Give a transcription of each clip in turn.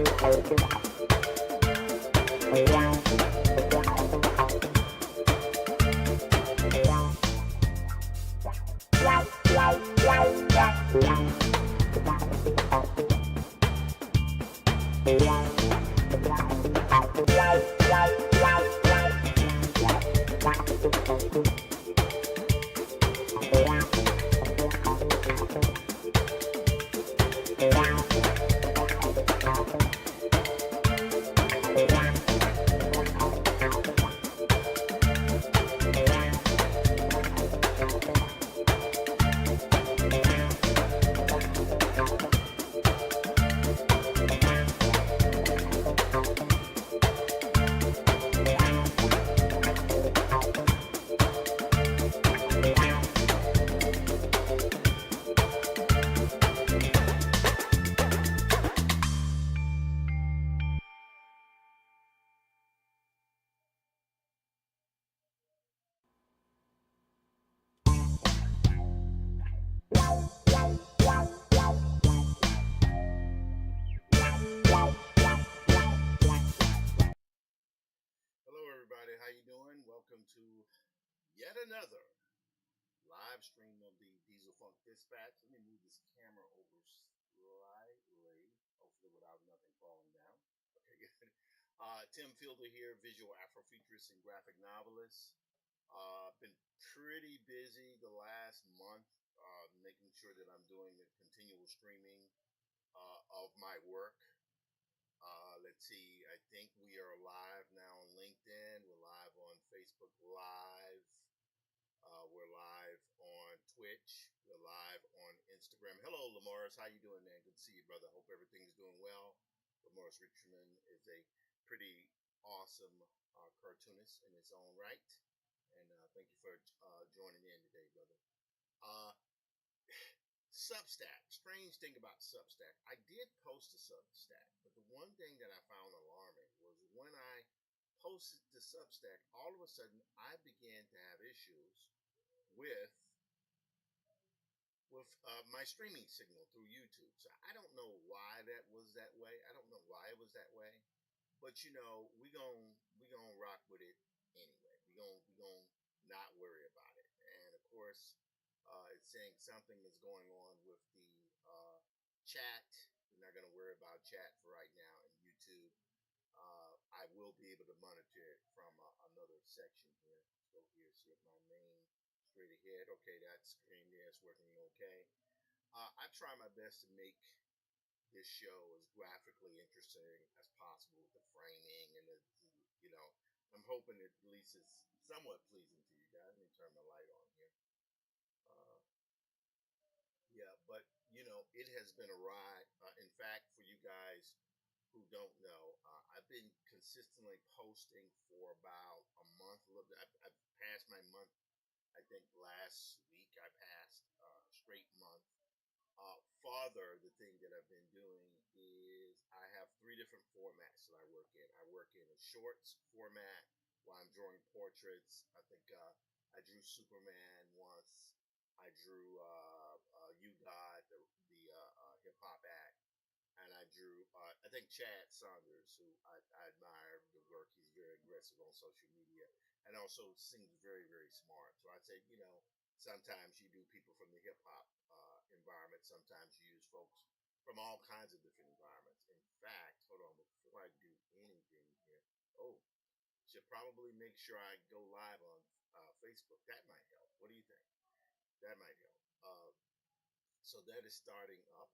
Hello, everybody. How you doing? Welcome to yet another live stream of the Dieselfunk Dispatch. Let me move this camera over slightly, hopefully without nothing falling down. Okay, good. Tim Fielder here, visual Afrofuturist and graphic novelist. Been pretty busy the last month, making sure that I'm doing the continual streaming of my work. Let's see. I think we are live now on LinkedIn. We're live on Facebook Live. We're live on Twitch. We're live on Instagram. Hello, Lamarus. How you doing, man? Good to see you, brother. Hope everything's doing well. Lamarus Richardman is a pretty awesome cartoonist in his own right. And thank you for joining in today, brother. Uh, Substack. Strange thing about Substack. I did post a Substack, but the one thing that I found alarming was when I posted the Substack, all of a sudden I began to have issues with my streaming signal through YouTube. So I don't know why that was that way. I don't know why it was that way, but we gonna rock with it anyway. We gonna not worry about it. And of course, it's saying something is going on with the chat. We're not gonna worry about chat for right now in YouTube. I will be able to monitor it from another section here. Let's go here, see if my main straight ahead. Okay, that screen there is working okay. I try my best to make this show as graphically interesting as possible with the framing and you know, I'm hoping at least it's somewhat pleasing to you guys. Let me turn my light on here. Uh, yeah, but it has been a ride. In fact, for you guys who don't know, I've been consistently posting for about a month. I've passed my month. I think last week I passed a straight month. Farther, the thing that I've been doing is I have three different formats that I work in. I work in a shorts format where I'm drawing portraits. I think I drew Superman once. I drew You God, the hip hop act, and I drew. I think Chad Saunders, who I admire the work. He's very aggressive on social media, and also seems very very smart. So I'd say sometimes you do people from the hip hop environment. Sometimes you use folks from all kinds of different environments. In fact, hold on, before I do anything here, should probably make sure I go live on Facebook. That might help. What do you think? That might help. So that is starting up.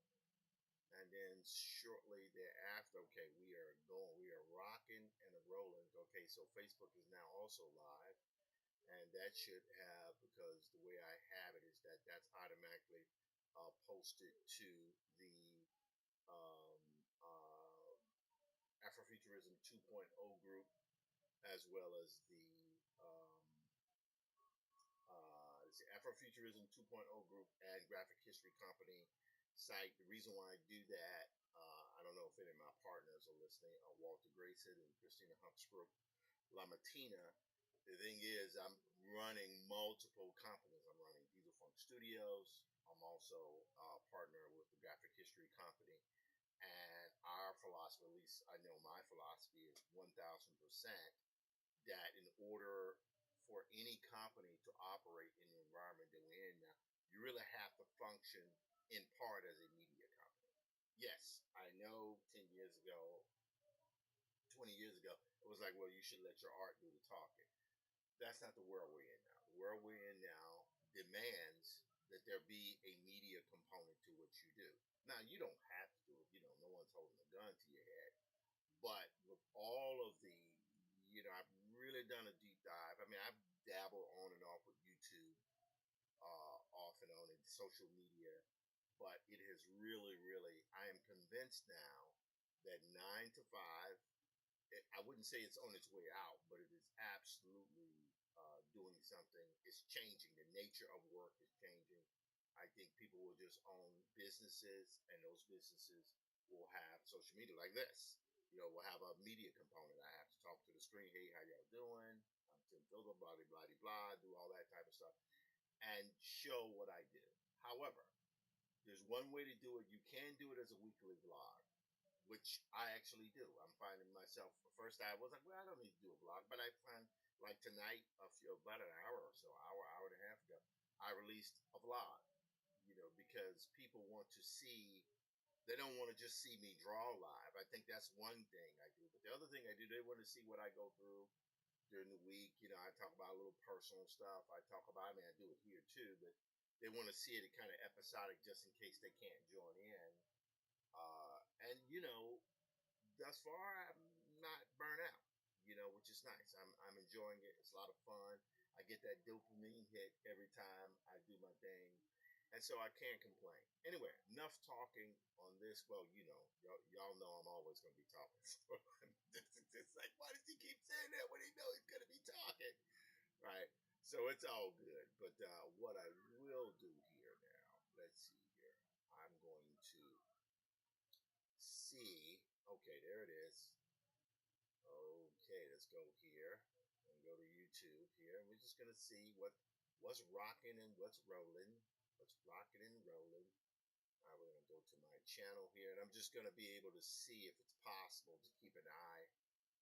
And then shortly thereafter, okay, we are rocking and rolling. Okay, so Facebook is now also live. And that should have, because the way I have it is that's automatically posted to the um, Afrofuturism 2.0 group, as well as the Afrofuturism 2.0 group and Graphic History Company site. The reason why I do that, I don't know if any of my partners are listening, Walter Grayson and Christina Humpsbrook Lamatina. The thing is, I'm running multiple companies. I'm running Dieselfunk Studios. I'm also a partner with the Graphic History Company. And our philosophy, at least I know my philosophy, is 1,000% that in order for any company to operate in the environment that we're in now, you really have to function in part as a media company. Yes, I know 10 years ago, 20 years ago, it was like, well, you should let your art do the talking. That's not the world we're in now. The world we're in now demands that there be a media component to what you do. Now, you don't have to do it. No one's holding a gun to your head. But with all of I've really done a deep dive. I mean, I've dabbled on and off with YouTube, off and on in social media, but it has really, really, I am convinced now that 9 to 5, I wouldn't say it's on its way out, but it is absolutely doing something. It's changing. The nature of work is changing. I think people will just own businesses, and those businesses will have social media like this. We'll have a media component. I have to talk to the screen. Hey, how y'all doing? I'm Tim Philbin, blah, blah, blah, blah, do all that type of stuff and show what I do. However, there's one way to do it. You can do it as a weekly vlog, which I actually do. I'm finding myself, first I was like, well, I don't need to do a vlog, but I find like tonight, about an hour or so, hour and a half ago, I released a vlog, because people want to see, they don't want to just see me draw live. I think that's one thing I do. But the other thing I do, they want to see what I go through during the week. I talk about a little personal stuff. I do it here too, but they want to see it kind of episodic just in case they can't join in. And thus far I'm not burnt out, which is nice. I'm enjoying it. It's a lot of fun. I get that dopamine hit every time I do my thing. And so I can't complain. Anyway, enough talking on this. Well, y'all know I'm always going to be talking. So it's like, why does he keep saying that when he knows he's going to be talking? Right? So it's all good. But what I will do here now, let's see here. I'm going to see. Okay, there it is. Okay, let's go here and go to YouTube here. And we're just going to see what's rocking and what's rolling. What's rocking and rolling. We're going to go to my channel here, and I'm just going to be able to see if it's possible to keep an eye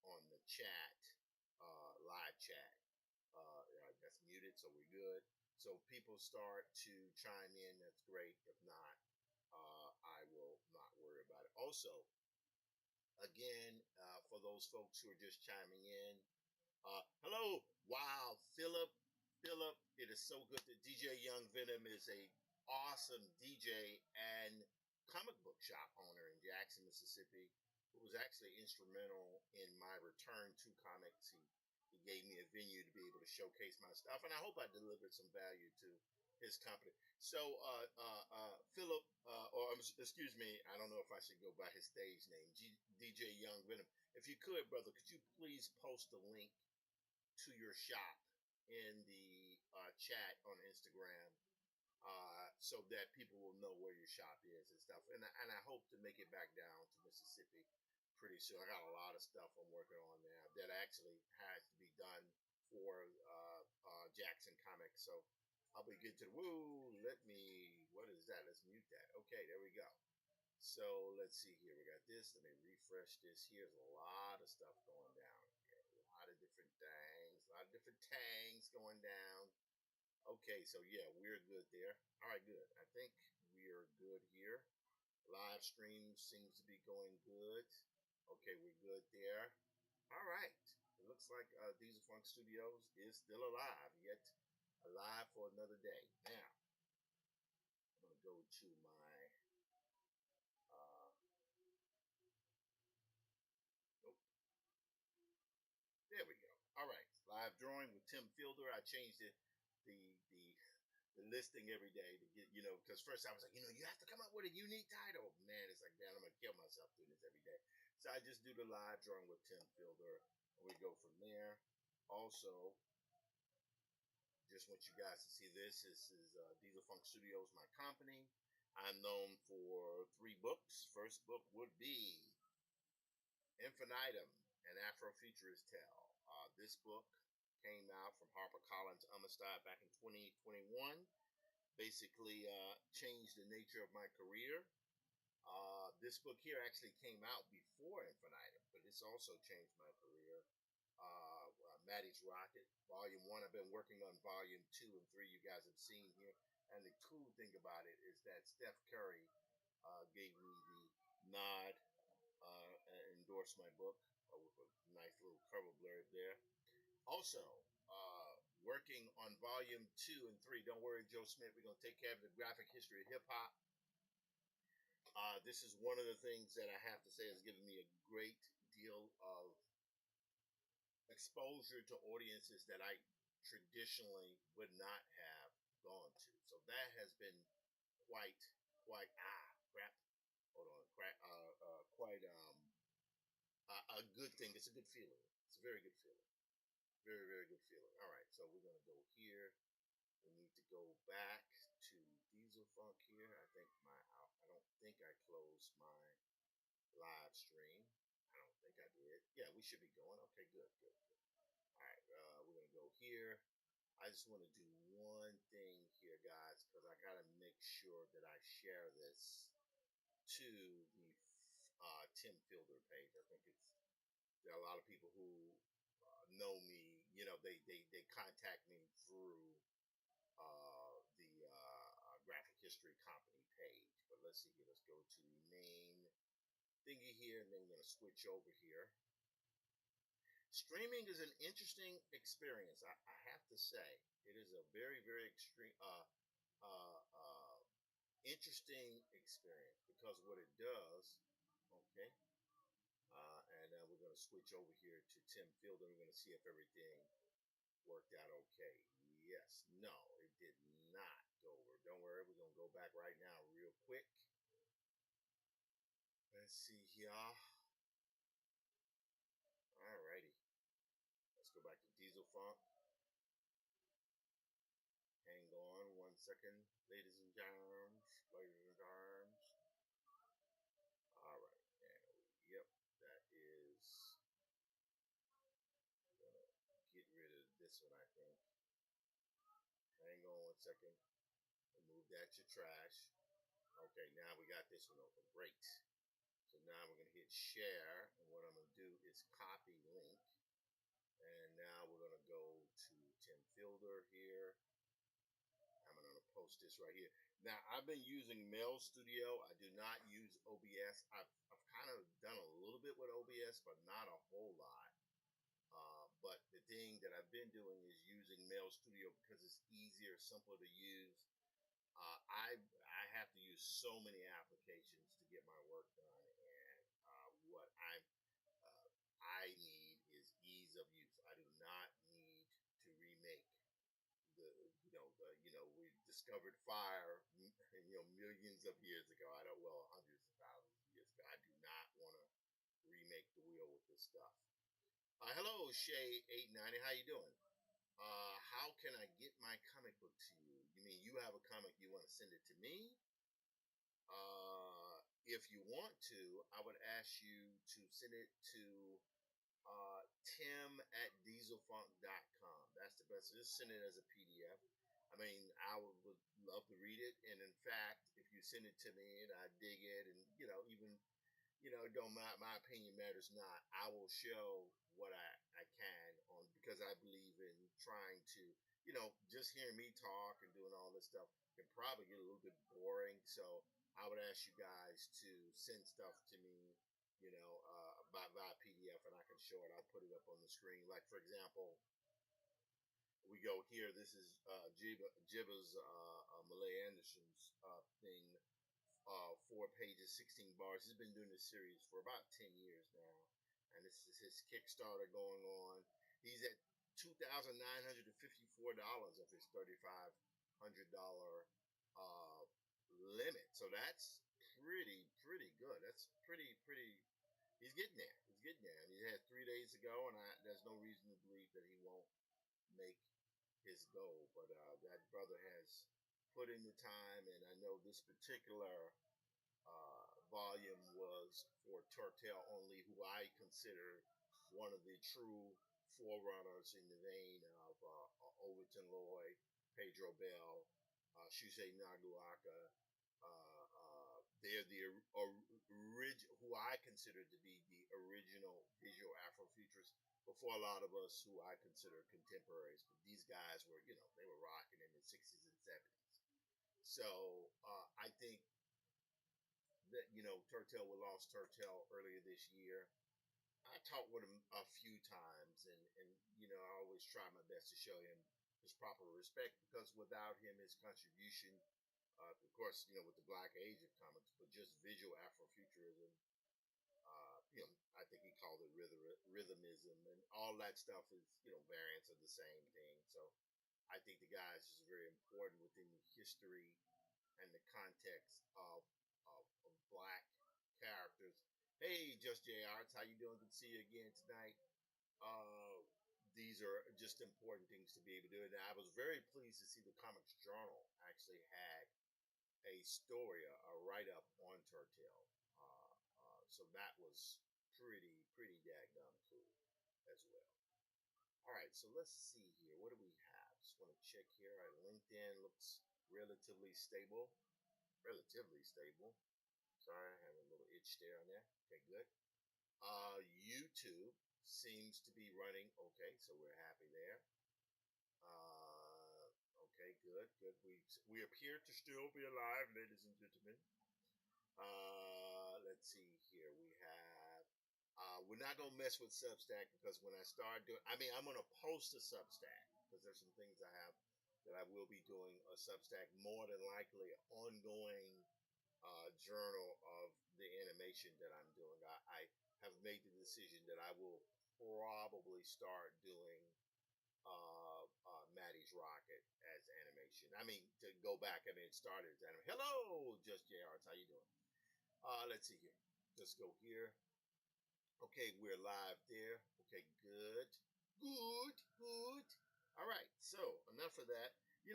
on the chat, live chat. That's muted, so we're good. So if people start to chime in, that's great. If not, I will not worry about it. Also, again, for those folks who are just chiming in, hello, wow, Philip, it is so good that DJ Young Venom is a awesome DJ and comic book shop owner in Jackson, Mississippi, who was actually instrumental in my return to comics. He gave me a venue to be able to showcase my stuff, and I hope I delivered some value to his company. So, Philip, excuse me, I don't know if I should go by his stage name, DJ Young Venom. If you could, brother, could you please post a link to your shop in the chat on Instagram, so that people will know where your shop is and stuff. And I hope to make it back down to Mississippi pretty soon. I got a lot of stuff I'm working on now that actually has to be done for Jackson Comics. So I'll be good to what is that? Let's mute that. Okay, there we go. So let's see here. We got this. Let me refresh this. Here's a lot of stuff going down here. A lot of different things. A lot of different tangs going down. Okay, so yeah, we're good there. All right, good. I think we are good here. Live stream seems to be going good. Okay, we're good there. All right. It looks like Dieselfunk Studios is still alive, yet alive for another day. Now, I'm going to go to my nope. There we go. All right, live drawing with Tim Fielder. I changed the listing every day to get, because first I was like, you have to come up with a unique title. Man, it's like, man, I'm gonna kill myself doing this every day. So I just do the live drawing with Tim Fielder, and we go from there. Also, just want you guys to see this. This is Dieselfunk Studios, my company. I'm known for 3 books. First book would be Infinitum, an Afrofuturist tale. This book came out from HarperCollins Amistad back in 2021. Basically changed the nature of my career. This book here actually came out before Infinitum, but it's also changed my career. Maddie's Rocket, Volume 1. I've been working on Volume 2 and 3 you guys have seen here. And the cool thing about it is that Steph Curry gave me the nod and endorsed my book with a nice little cover blurb there. Also, working on Volume 2 and 3. Don't worry, Joe Smith. We're going to take care of the graphic history of hip-hop. This is one of the things that I have to say has given me a great deal of exposure to audiences that I traditionally would not have gone to. So that has been quite crap. Hold on, quite a good thing. It's a good feeling. It's a very good feeling. Very, very good feeling. All right, so we're gonna go here. We need to go back to Dieselfunk here. I don't think I closed my live stream. I don't think I did. Yeah, we should be going. Okay, good. All right, we're gonna go here. I just want to do one thing here, guys, because I gotta make sure that I share this to the Tim Fielder page. I think there are a lot of people who know me. You know, they contact me through the graphic history company page. But let's see here. Let's go to the main thingy here, and then we're gonna switch over here. Streaming is an interesting experience. I have to say, it is a very, very interesting experience because what it does. Okay, and we're going to switch over here to Tim Fielder. We're going to see if everything worked out okay. Yes, no, it did not go over. Don't worry, we're going to go back right now real quick. Let's see here. Alrighty. Let's go back to Dieselfunk. Hang on 1 second, ladies and germs. Alright, yep, that is gonna get rid of this one, I think. Hang on 1 second. Remove that to trash. Okay, now we got this one open. Great. So now we're gonna hit share, and what I'm gonna do is copy link. And now we're gonna go to Tim Fielder here. I'm gonna post this right here. Now I've been using Mail Studio. I do not use OBS. I've kind of done a little bit with OBS, but not a whole lot. But the thing that I've been doing is using Mail Studio because it's easier, simpler to use. I have to use so many applications to get my work done, and what I need is ease of use. I do not need to remake we discovered fire millions of years ago. Hundreds of thousands of years ago. I do not want to remake the wheel with this stuff. Hello, Shay890. How you doing? How can I get my comic book to you? You mean you have a comic, you want to send it to me? If you want to, I would ask you to send it to tim@dieselfunk.com. That's the best. Just send it as a PDF. I mean, I would love to read it. And in fact, if you send it to me and I dig it, and even don't my opinion matters not. I will show what I can because I believe in trying to, just hearing me talk and doing all this stuff can probably get a little bit boring. So I would ask you guys to send stuff to me, by PDF, and I can show it. I'll put it up on the screen. Like, for example, we go here. This is Jibba's Malay Anderson's thing. 4 pages, 16 bars. He's been doing this series for about 10 years now, and this is his Kickstarter going on. He's at $2,954 of his $3,500 limit. So that's pretty good. That's pretty. He's getting there. And he had 3 days to go, and there's no reason to believe that he won't make his goal. But that brother has put in the time, and I know this particular volume was for Turtel only, who I consider one of the true forerunners in the vein of Overton Lloyd, Pedro Bell, Shusei Naguaka, They're the original, who I consider to be the original visual Afrofuturists before a lot of us who I consider contemporaries. But these guys were, they were rocking in the 60s and 70s. So I think that, Turtel, we lost Turtel earlier this year. I talked with him a few times, and I always try my best to show him his proper respect because without him, his contribution, of course, with the Black Age of comics, but just visual Afrofuturism, I think he called it rhythmism, and all that stuff is, variants of the same thing. So I think the guy is just very important within the history and the context of black characters. Hey, Just J Arts, how you doing? Good to see you again tonight. Uh, these are just important things to be able to do. And I was very pleased to see the Comics Journal actually had a story, a write up on Turtle. So that was pretty daggone cool as well. All right, so let's see here. What do we have? Just want to check here. All right, LinkedIn looks relatively stable. Relatively stable. Sorry, I have a little itch there on there. Okay, good. YouTube seems to be running okay, so we're happy there. Okay, good, good. We appear to still be alive, ladies and gentlemen. Let's see here. We have. We're not gonna mess with Substack because when I start doing, I'm gonna post a Substack because there's some things I have that I will be doing a Substack, more than likely ongoing journal of the animation that I'm doing. I have made the decision that I will probably start doing Maddie's Rocket as animation. To go back, it started as animation. Hello, Just JRs, how you doing? Let's see here. Let's go here. Okay, we're live there. Okay, good. Good, good. All right, so enough of that. Do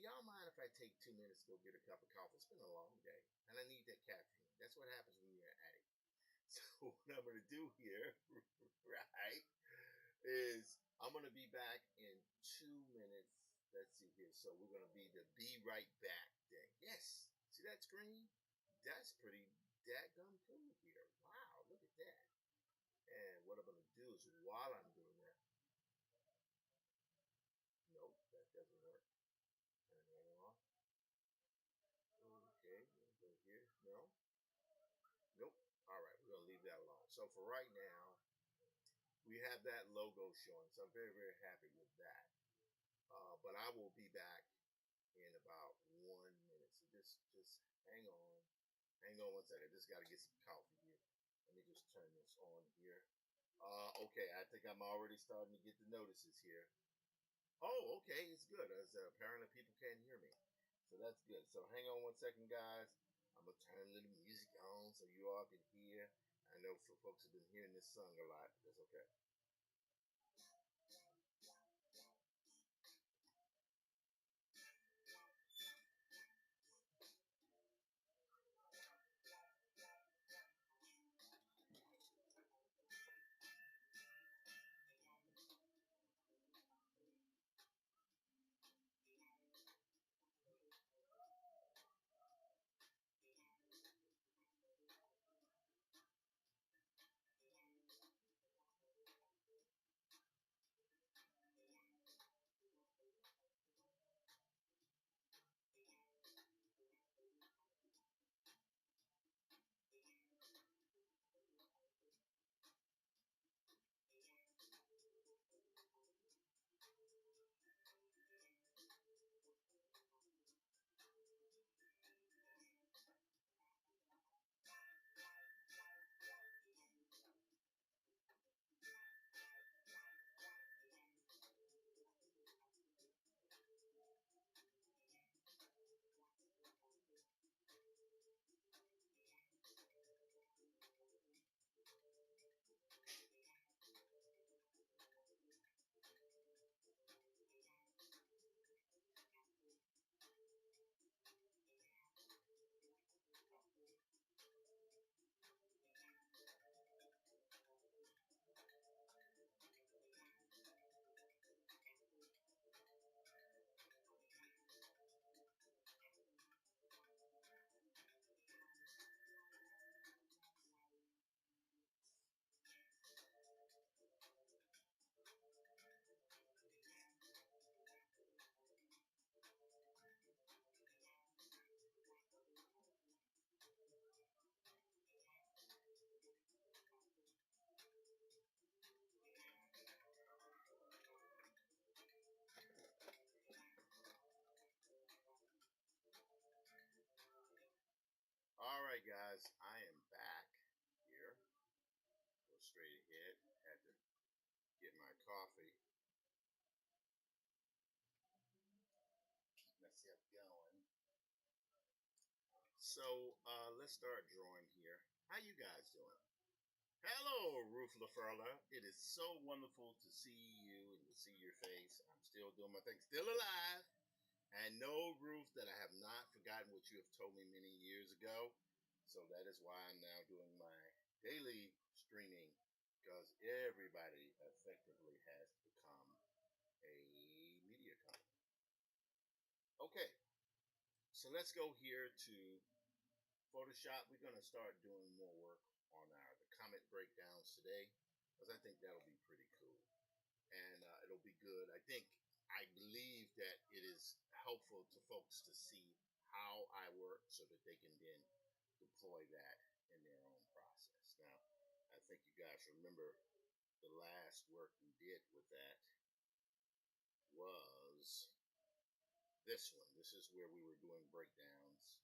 y'all mind if I take 2 minutes to go get a cup of coffee? It's been a long day, and I need that caffeine. That's what happens when you're an addict. So what I'm going to do here, right, is I'm going to be back in 2 minutes. Let's see here. So we're going to be the be right back thing. Yes. See that screen? That's pretty dadgum cool here. Wow, look at that. And what I'm going to do is while I'm doing that, nope, that doesn't work. Turn that off. Okay, go here. No. Nope. All right, we're going to leave that alone. So for right now, we have that logo showing. So I'm very, very happy with that. But I will be back in about 1 minute. So just hang on. Hang on 1 second. Just got to get some coffee here. Let me just turn this on here. Okay, I think I'm already starting to get the notices here. Oh, okay, it's good. As apparently people can't hear me, so that's good. So hang on 1 second, guys. I'm gonna turn a little music on so you all can hear. I know for folks who've been hearing this song a lot, but that's okay. guys, I am back here. Go straight ahead. Had to get my coffee. Keep myself going. So let's start drawing here. How you guys doing? Hello, Ruth LaFerla. It is so wonderful to see you and to see your face. I'm still doing my thing, still alive. And know, Ruth, that I have not forgotten what you have told me many years ago. So that is why I'm now doing my daily streaming, because everybody effectively has become a media company. Okay, so let's go here to Photoshop. We're going to start doing more work on the comment breakdowns today, because I think that'll be pretty cool. And it'll be good. I believe that it is helpful to folks to see how I work so that they can then deploy that in their own process. Now, I think you guys remember the last work we did with that was this one. This is where we were doing breakdowns,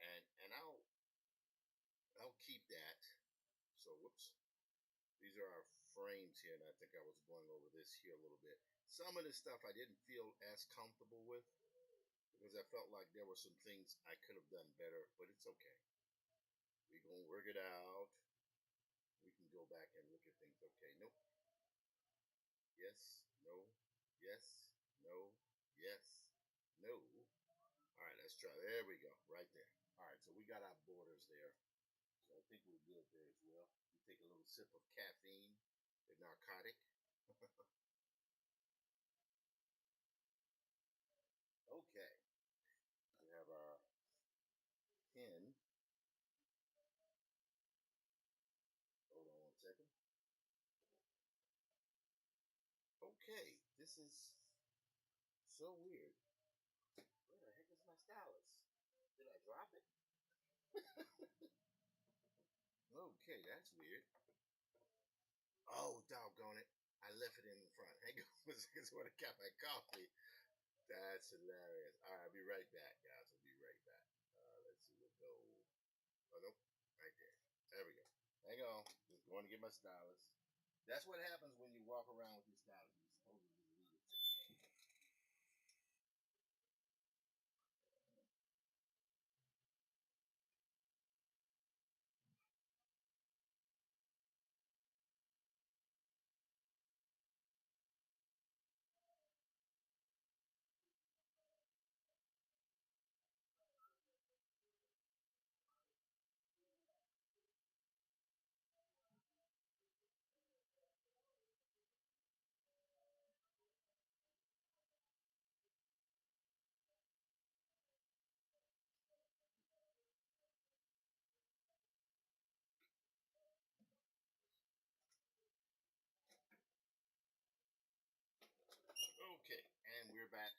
and I'll keep that. So, whoops. These are our frames here, and I think I was going over this here a little bit. Some of this stuff I didn't feel as comfortable with because I felt like there were some things I could have done better, but it's okay. We're going to work it out. We can go back and look at things. Okay, nope. Yes, no, yes, no, yes, no. All right, let's try. There we go, right there. All right, so we got our borders there. So I think we're good there as well. You take a little sip of caffeine, the narcotic. Okay, we have our pen. Hold on one second. Okay, this is so weird. Where the heck is my stylus? Did I drop it? Okay, that's weird. Oh, doggone it. I left it in the front. Hang on, this is when I got my coffee. That's hilarious. All right, I'll be right back, guys. I'll be right back. Let's see what go. Oh, nope. Right there. There we go. Hang on. Just going to get my stylus. That's what happens when you walk around with your stylus. You're supposed to just leave it. Okay, and we're back.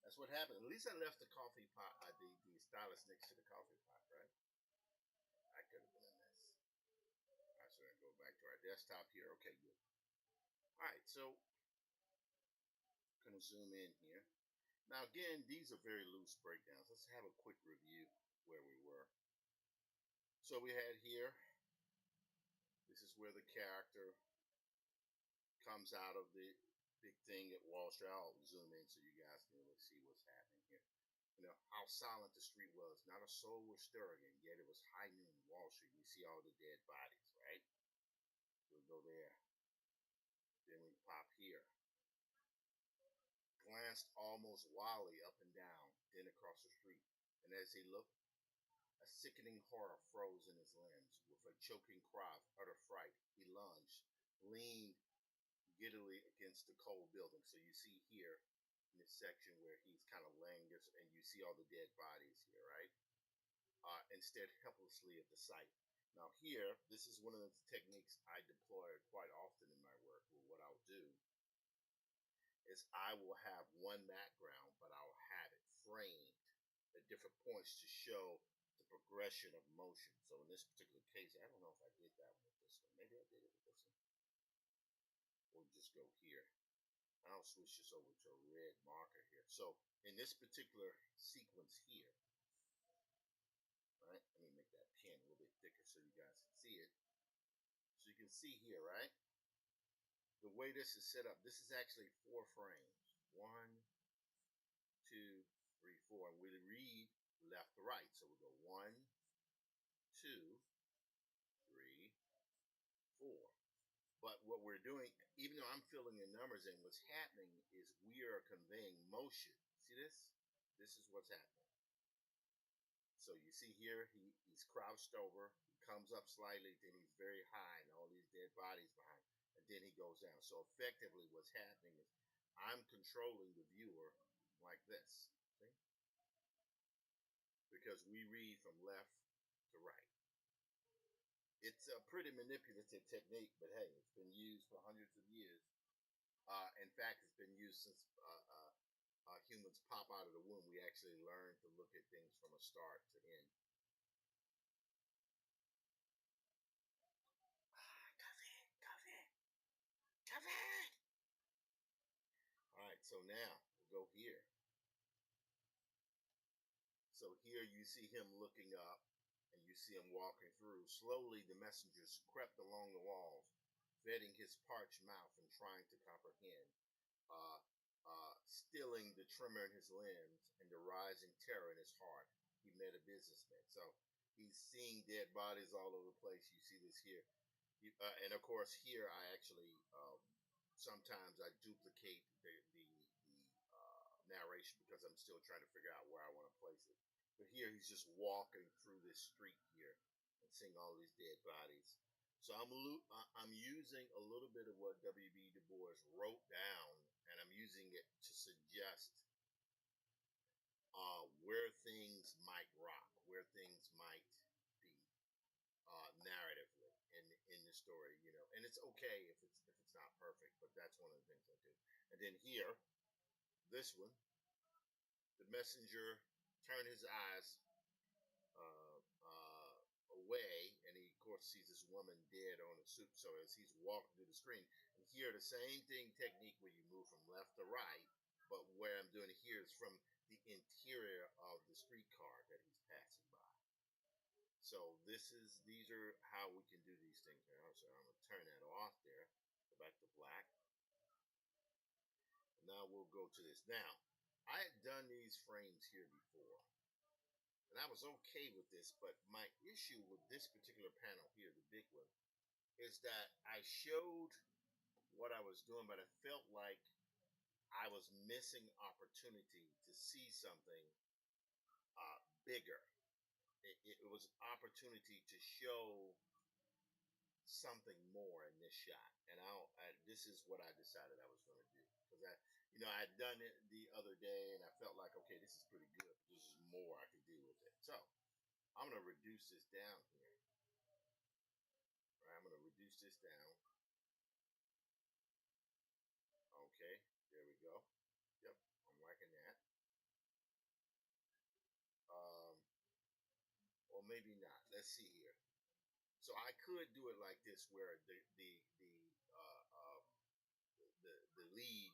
That's what happened. At least I left the coffee pot, the stylus next to the coffee pot, right? I could have been in this. All right, so I go back to our desktop here. Okay, good. All right, so I'm gonna zoom in here. Now again, these are very loose breakdowns. Let's have a quick review where we were. So we had here, this is where the character comes out of the big thing at Wall Street. I'll zoom in so you guys can really see what's happening here. You know, how silent the street was. Not a soul was stirring, and yet it was high noon, Wall Street. We see all the dead bodies, right? We'll go there. Then we pop here. Glanced almost wildly up and down, then across the street. And as he looked, a sickening horror froze in his limbs. With a choking cry of utter fright, he lunged, leaned giddily against the cold building. So you see here in this section where he's kind of laying this, and you see all the dead bodies here, right? Instead, helplessly at the sight. Now here, this is one of the techniques I deploy quite often in my work. Well, what I'll do is I will have one background, but I'll have it framed at different points to show the progression of motion. So in this particular case, I don't know if I did that one with this one. Maybe I did it with this one. We'll just go here. I'll switch this over to a red marker here. So in this particular sequence here, that pen a little bit thicker so you guys can see it. So you can see here, right? The way this is set up, this is actually 4 frames. 1, 2, 3, 4. And we read left to right. So we go 1, 2, 3, 4. But what we're doing, even though I'm filling in numbers in, what's happening is we are conveying motion. See this? This is what's happening. So you see here, he's crouched over, he comes up slightly, then he's very high, and all these dead bodies behind, and then he goes down. So effectively what's happening is I'm controlling the viewer like this, see? Because we read from left to right. It's a pretty manipulative technique, but hey, it's been used for hundreds of years. In fact, it's been used since humans pop out of the womb. We actually learn to look at things from a start to end. Cover. All right, so now we'll go here. So here you see him looking up, and you see him walking through. Slowly, the messengers crept along the walls, vetting his parched mouth and trying to comprehend, stilling the tremor in his limbs and the rising terror in his heart. He met a businessman. So he's seeing dead bodies all over the place. You see this here. And of course, here I actually sometimes I duplicate the narration because I'm still trying to figure out where I want to place it. But here he's just walking through this street here and seeing all these dead bodies. So I'm using a little bit of what W.B. Du Bois wrote down, and I'm using it to suggest where things might rock, where things might be narratively in the story, you know. And it's okay if it's not perfect, but that's one of the things I do. And then here, this one, the messenger turned his eyes away, and he of course sees this woman dead on the soup. So as he's walking through the screen, and here the same technique where you move from left to right, but where I'm doing it here is from the interior of the streetcar that he's passing by. So these are how we can do these things now. So I'm gonna turn that off there, go back to black. Now we'll go to this. Now, I had done these frames here before, and I was okay with this, but my issue with this particular panel here, the big one, is that I showed what I was doing, but I felt like I was missing opportunity to see something bigger. It was an opportunity to show something more in this shot, and this is what I decided I was going to do, because I had done it the other day, and I felt like, okay, this is pretty good, but this is more I could do with it. So I'm going to reduce this down here. All right, I'm going to reduce this down. Okay, there we go. Yep, I'm liking that. Or maybe not. Let's see here. So I could do it like this, where the lead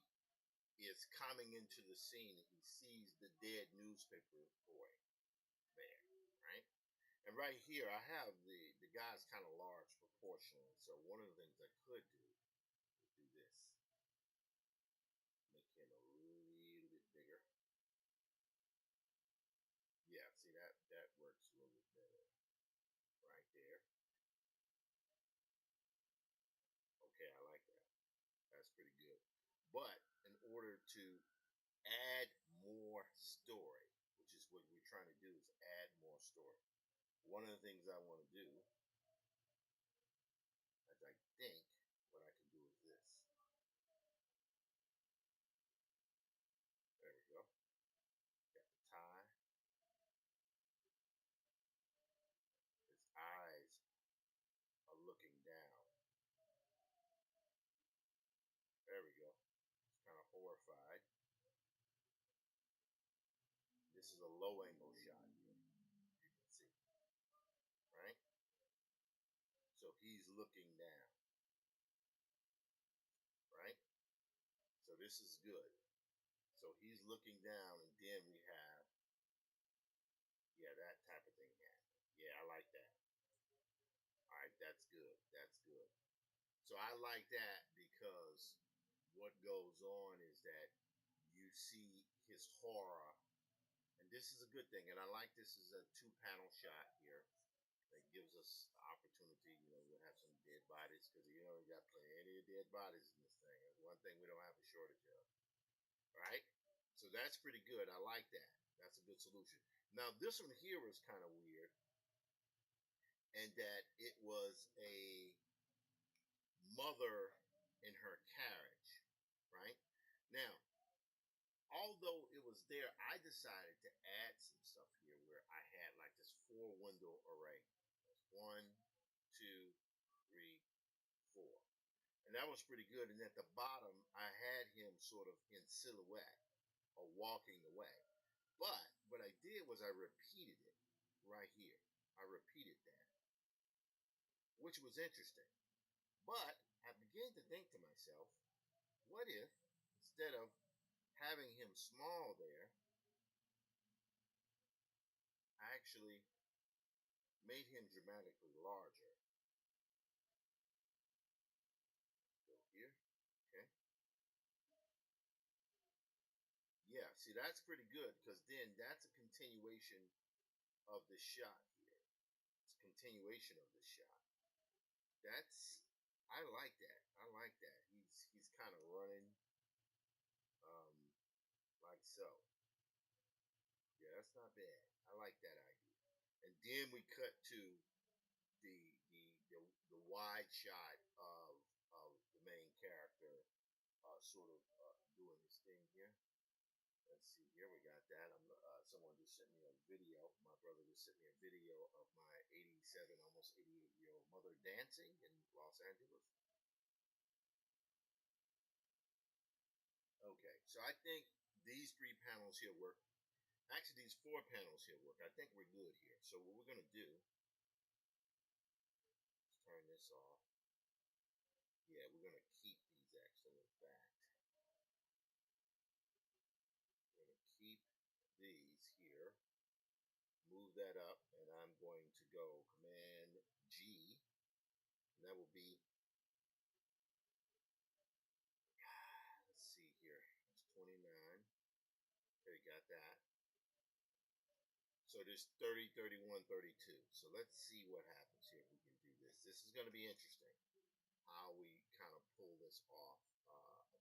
is coming into the scene, and he sees the dead newspaper boy there, right? And right here, I have the guy's kind of large proportionally. So one of the things I could do is do this, make him a little bit bigger. Yeah, see that works a little bit better right there. Okay, I like that. That's pretty good. But in order to add more story, which is what we're trying to do, is add more story. One of the things I want to do, as I think what I can do is this. There we go. Got the tie. His eyes are looking down. There we go. It's kind of horrified. This is a low angle shot here, you can see. Right? So he's looking down. Right? So this is good. So he's looking down, and then we have, yeah, that type of thing happening. Yeah, I like that. All right, that's good. That's good. So I like that because what goes on is that you see his horror, and this is a good thing. And I like this is a two-panel shot here that gives us the opportunity. You know, we'll have some dead bodies because you know we got plenty of dead bodies in this thing. That's one thing we don't have a shortage of. Right? So that's pretty good. I like that. That's a good solution. Now this one here was kind of weird, and that it was a mother in her carriage, right? Now, although it was there, I decided to add some stuff here where I had like this four window array. One, two, three, four. And that was pretty good. And at the bottom, I had him sort of in silhouette or walking the way. But what I did was I repeated it right here. I repeated that, which was interesting. But I began to think to myself, what if instead of having him small there, I actually made him dramatically larger? Go here. Okay. Yeah, see, that's pretty good because then that's a continuation of the shot here. It's a continuation of the shot. That's, I like that. I like that. He's kind of running um, like so. Yeah, that's not bad. I like that idea. And then we cut to the the the, the wide shot of the main character, sort of doing his thing here. Let's see here, we got that. Someone just sent me a video. My brother just sent me a video of my 87, almost 88-year-old mother dancing in Los Angeles. Okay, so I think these three panels here work. Actually, these four panels here work. I think we're good here. So what we're going to do is turn this off. Yeah, we're going to keep these actually, in fact. We're going to keep these here. Move that up, and I'm going to go Command G, and that will be, let's see here, it's 29. Okay, got that. So there's 30, 31, 32. So let's see what happens here if we can do this. This is going to be interesting, how we kind of pull this off.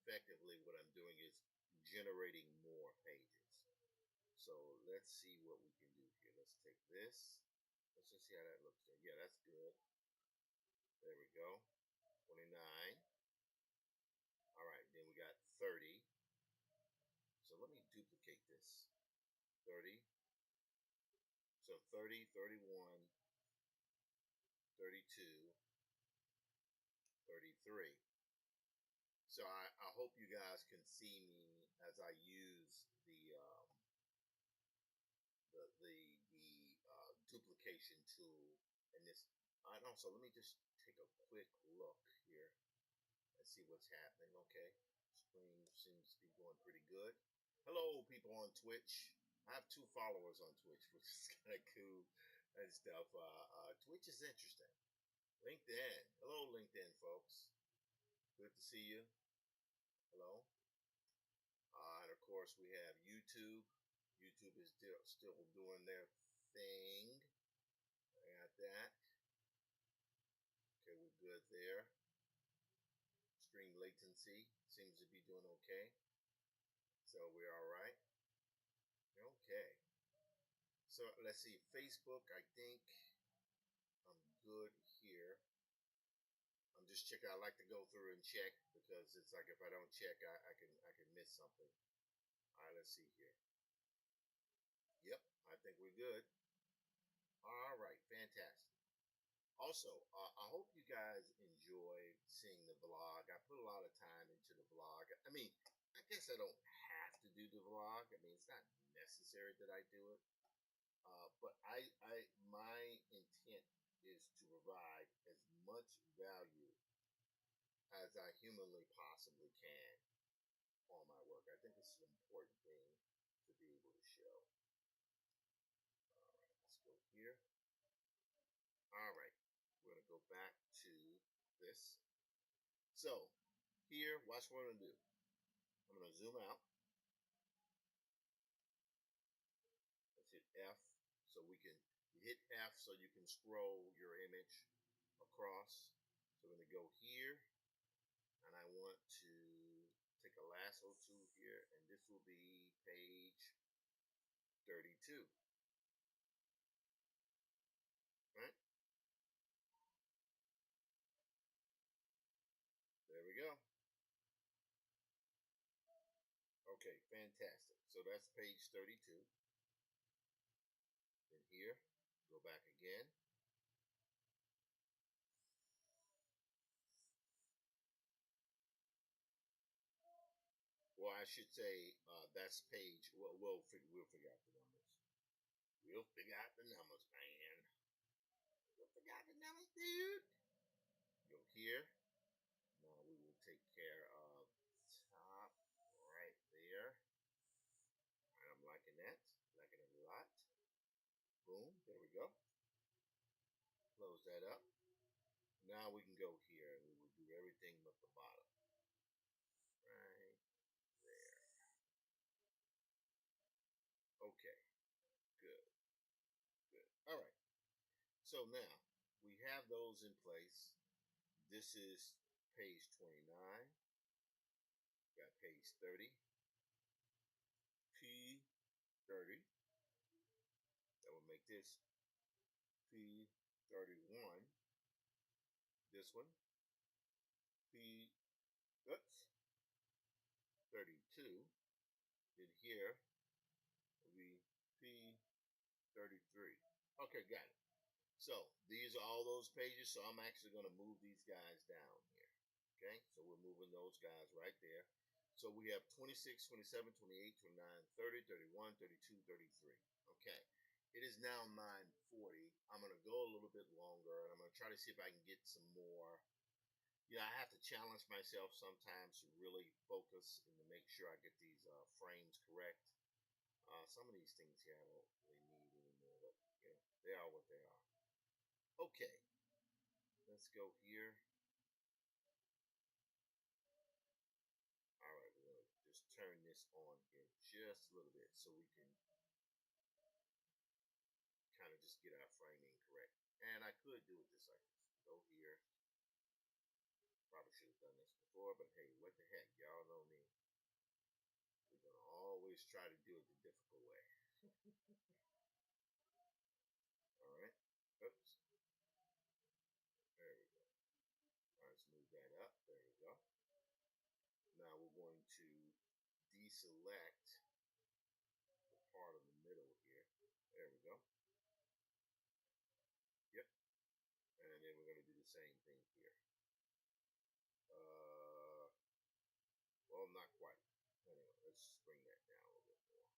Effectively, what I'm doing is generating more pages. So let's see what we can do here. Let's take this. Let's just see how that looks there. Yeah, that's good. There we go. 29. All right, then we got 30. So let me duplicate this. 30. So 30, 31, 32, 33. So I hope you guys can see me as I use the duplication tool and this. And also, let me just take a quick look here and see what's happening. Okay, screen seems to be going pretty good. Hello, people on Twitch. I have 2 followers on Twitch, which is kind of cool and stuff. Twitch is interesting. LinkedIn. Hello, LinkedIn folks. Good to see you. Hello. And of course, we have YouTube. YouTube is still doing their thing. I got that. Okay, we're good there. Stream latency seems to be doing okay. So we're all right. Okay. So let's see. Facebook, I think I'm good here. I'm just checking. I like to go through and check because it's like if I don't check, I can miss something. All right, let's see here. Yep, I think we're good. All right, fantastic. Also, I hope you guys enjoy seeing the vlog. I put a lot of time into the vlog. I mean, I guess I don't have to do the vlog. I mean, it's not necessary that I do it. But my intent is to provide as much value as I humanly possibly can on my work. I think it's an important thing to be able to show. All right, let's go here. back to this. So here, watch what I'm gonna do. I'm gonna zoom out. Let's hit F so we can hit F so you can scroll your image across. So I'm gonna go here, and I want to take a lasso tool here, and this will be page 32. Right? There we go. Okay, fantastic. So that's page 32. Then here, go back again. Well, I should say that's page. Well, we'll figure out the numbers. We'll figure out the numbers, man. We'll figure out the numbers, dude. Go here. Now we will take care of top right there. And I'm liking that. Liking it a lot. Boom. There we go. Close that up. Now we can go here and we will do everything but the bottom. Right there. Okay. Good. Good. All right. So now we have those in place. This is page 29. Got page 30. P30. That will make this P31. This one. P. Oops. 32. Then here will be P33. Okay, got it. So these are all those pages. So I'm actually going to move these guys down here. Okay, so we're moving those guys right there. So we have 26, 27, 28, 29, 30, 31, 32, 33. Okay, it is now 9:40. I'm going to go a little bit longer, and I'm going to try to see if I can get some more. You know, I have to challenge myself sometimes to really focus and to make sure I get these frames correct. Some of these things here I don't really need anymore, but you know, they are what they are. Okay, let's go here. All right, we're going to just turn this on here just a little bit so we can kind of just get our framing correct. And I could do it just like this. Go here. Probably should have done this before, but hey, what the heck? Y'all know me. We're going to always try to do it the difficult way. All right. Oops. There we go. All right, let's move that up. There we go. Now we're going to deselect the part of the middle here. There we go. Yep. And then we're going to do the same thing here. Well, not quite. Anyway, let's bring that down a little bit more.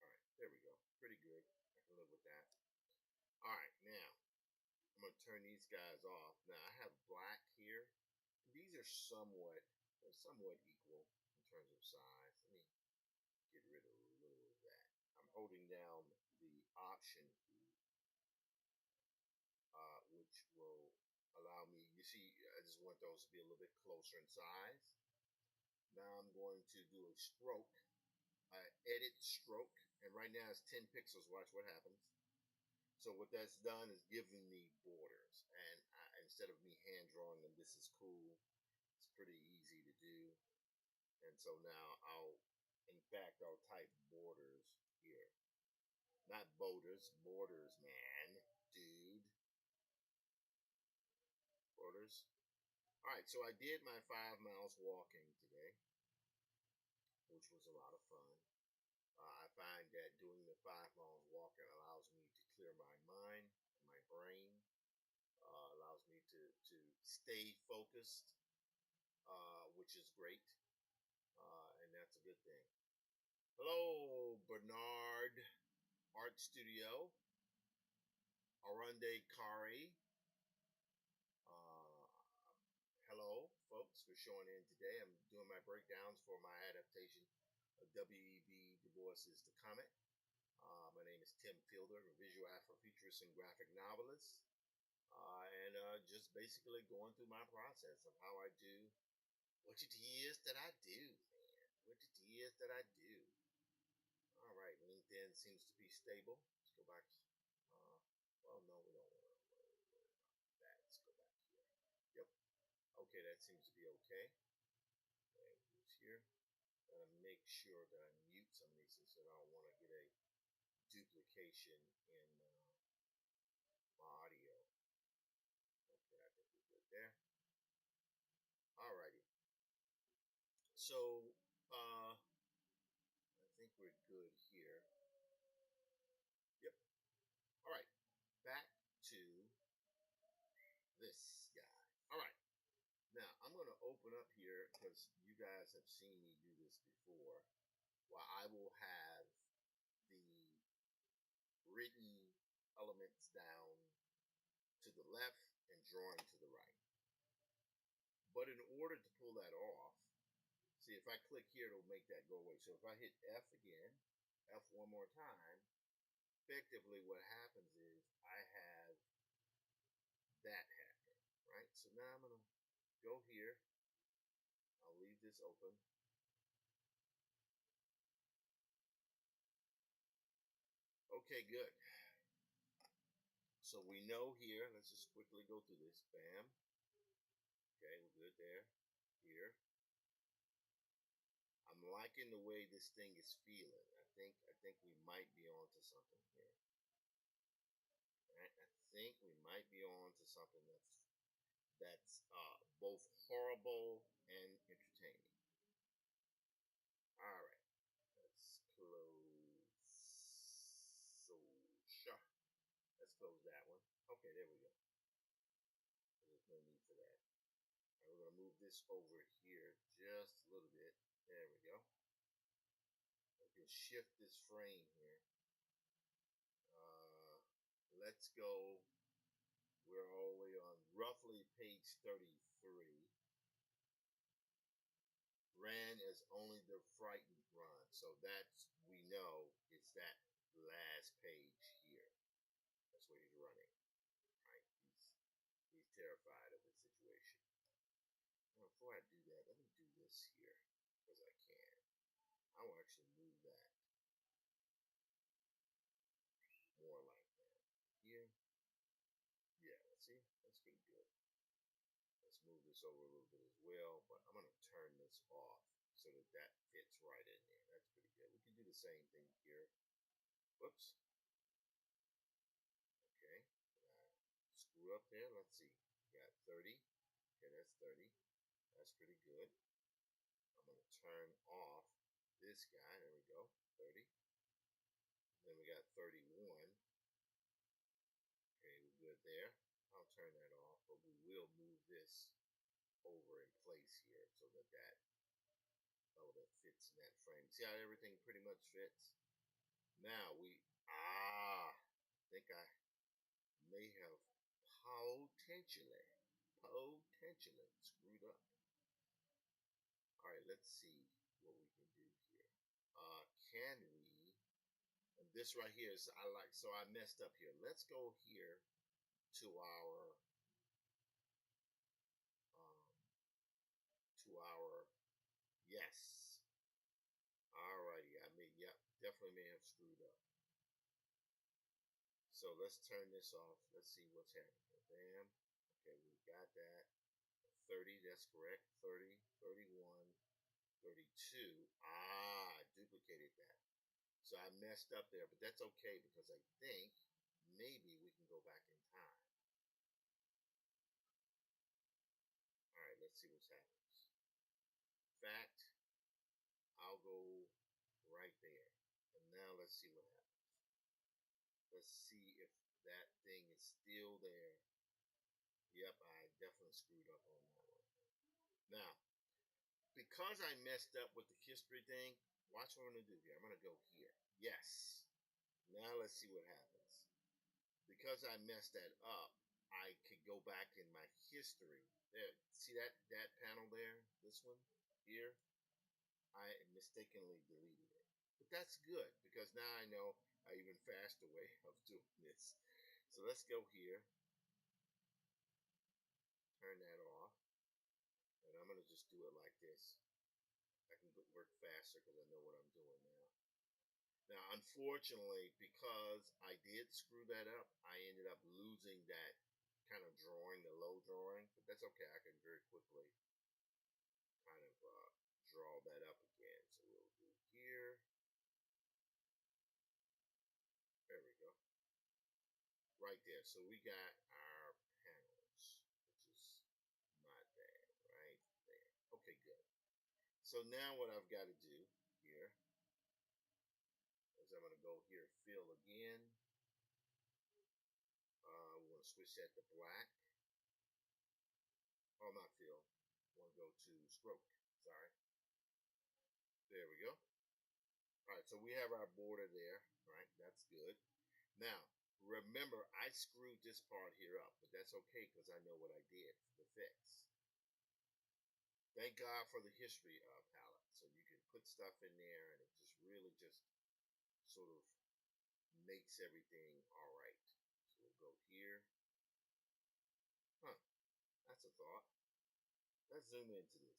All right, there we go. Pretty good. I can live with that. All right, now I'm going to turn these guys off. Now I have black here. These are somewhat equal in terms of size. Let me get rid of a little of that. I'm holding down the option key, which will allow me, you see, I just want those to be a little bit closer in size. Now I'm going to do a stroke, edit stroke, and right now it's 10 pixels. Watch what happens. So what that's done is giving me borders, and instead of me hand drawing them, this is cool. It's pretty easy to do. And so now in fact, I'll type borders here. Not borders, borders, man, dude. Borders. All right, so I did my 5 miles walking today, which was a lot of fun. I find that doing the 5 miles walking allows me to clear my mind, my brain, allows me to stay focused, which is great, and that's a good thing. Hello, Bernard Art Studio, Arunde Kari. Hello, folks, for showing in today. I'm doing my breakdowns for my adaptation of W.E.B. Du Bois's The Comet. My name is Tim Fielder, a visual Afrofuturist and graphic novelist. and just basically going through my process of how I do what it is that I do, man. What it is that I do. All right, LinkedIn seems to be stable. Let's go back. Uh, well, no, we don't want to worry about that. Let's go back here. Yep. Okay, that seems to be okay. Okay, who's here? Gotta make sure that I mute some of these things so I don't want to get a duplication in my audio. Okay, I think we're good there. Alrighty. So, I think we're good here. Yep. All right. Back to this guy. All right. Now, I'm going to open up here because you guys have seen me do this before, where I will have the written elements down to the left and drawing to the right. But in order to pull that off, see, if I click here, it'll make that go away. So if I hit F again, F one more time, effectively what happens is I have that happening, right? So now I'm going to go here. I'll leave this open. Okay, good. So we know here, let's just quickly go through this. Bam. Okay, we're good there. Here. I'm liking the way this thing is feeling. I think we might be onto something here. Right? I think we might be onto something that's both horrible and entertaining. All right. Let's close. So, sure. Let's close that one. Okay, there we go. There's no need for that. All right, we're going to move this over here just a little bit. There we go. We can shift this frame here. Let's go. We're all the way on roughly page 33. Ran as only the frightened run. So that's, we know, it's that last page here. That's where he's running. Right? He's terrified of the situation. Now, before I do that, let me do this here because I can. I will actually move that more like that. Here. Yeah, see? That's pretty good. Let's move this over a little bit as well, but I'm going to turn this off so that that fits right in there. That's pretty good. We can do the same thing here. Whoops. Okay. Screw up there. Let's see. Got 30. Okay, that's 30. That's pretty good. I'm going to turn off this guy. There we go. 30. Then we got 31. Okay, we're good there. I'll turn that off, but we will move this over in place here so that that element fits in that frame. See how everything pretty much fits? Now I think I may have potentially screwed up. All right, let's see what we can do here. Can we, and this right here is, so I messed up here. Let's go here to our, yes. Alrighty, yep, definitely may have screwed up. So let's turn this off. Let's see what's happening. Bam. Okay, we got that. 30, that's correct. 30, 31, 32. I duplicated that. So I messed up there, but that's okay because I think maybe we can go back in time. All right, let's see what happens. In fact, I'll go right there. And now let's see what happens. Let's see if that thing is still there. Yep, I definitely screwed up on that one. Now, because I messed up with the history thing, watch what I'm going to do here. I'm going to go here. Yes. Now let's see what happens. Because I messed that up, I could go back in my history. There, see that panel there? This one here? I mistakenly deleted it. But that's good because now I know an even faster way of doing this. So let's go here. this, I can work faster because I know what I'm doing now. Now, unfortunately, because I did screw that up, I ended up losing that kind of drawing, the low drawing, but that's okay. I can very quickly kind of draw that up again. So we'll do here. There we go. Right there. So we got our panels, which is not bad, right there. Okay, good. So now what I've got to do here is I'm going to go here, fill again. We want to switch that to black. Oh, not fill. I want to go to stroke. Sorry. There we go. All right, so we have our border there. All right, that's good. Now, remember, I screwed this part here up, but that's okay because I know what I did for the fix. Thank God for the history palette. So you can put stuff in there and it just really just sort of makes everything all right. So we'll go here. Huh, that's a thought. Let's zoom into this.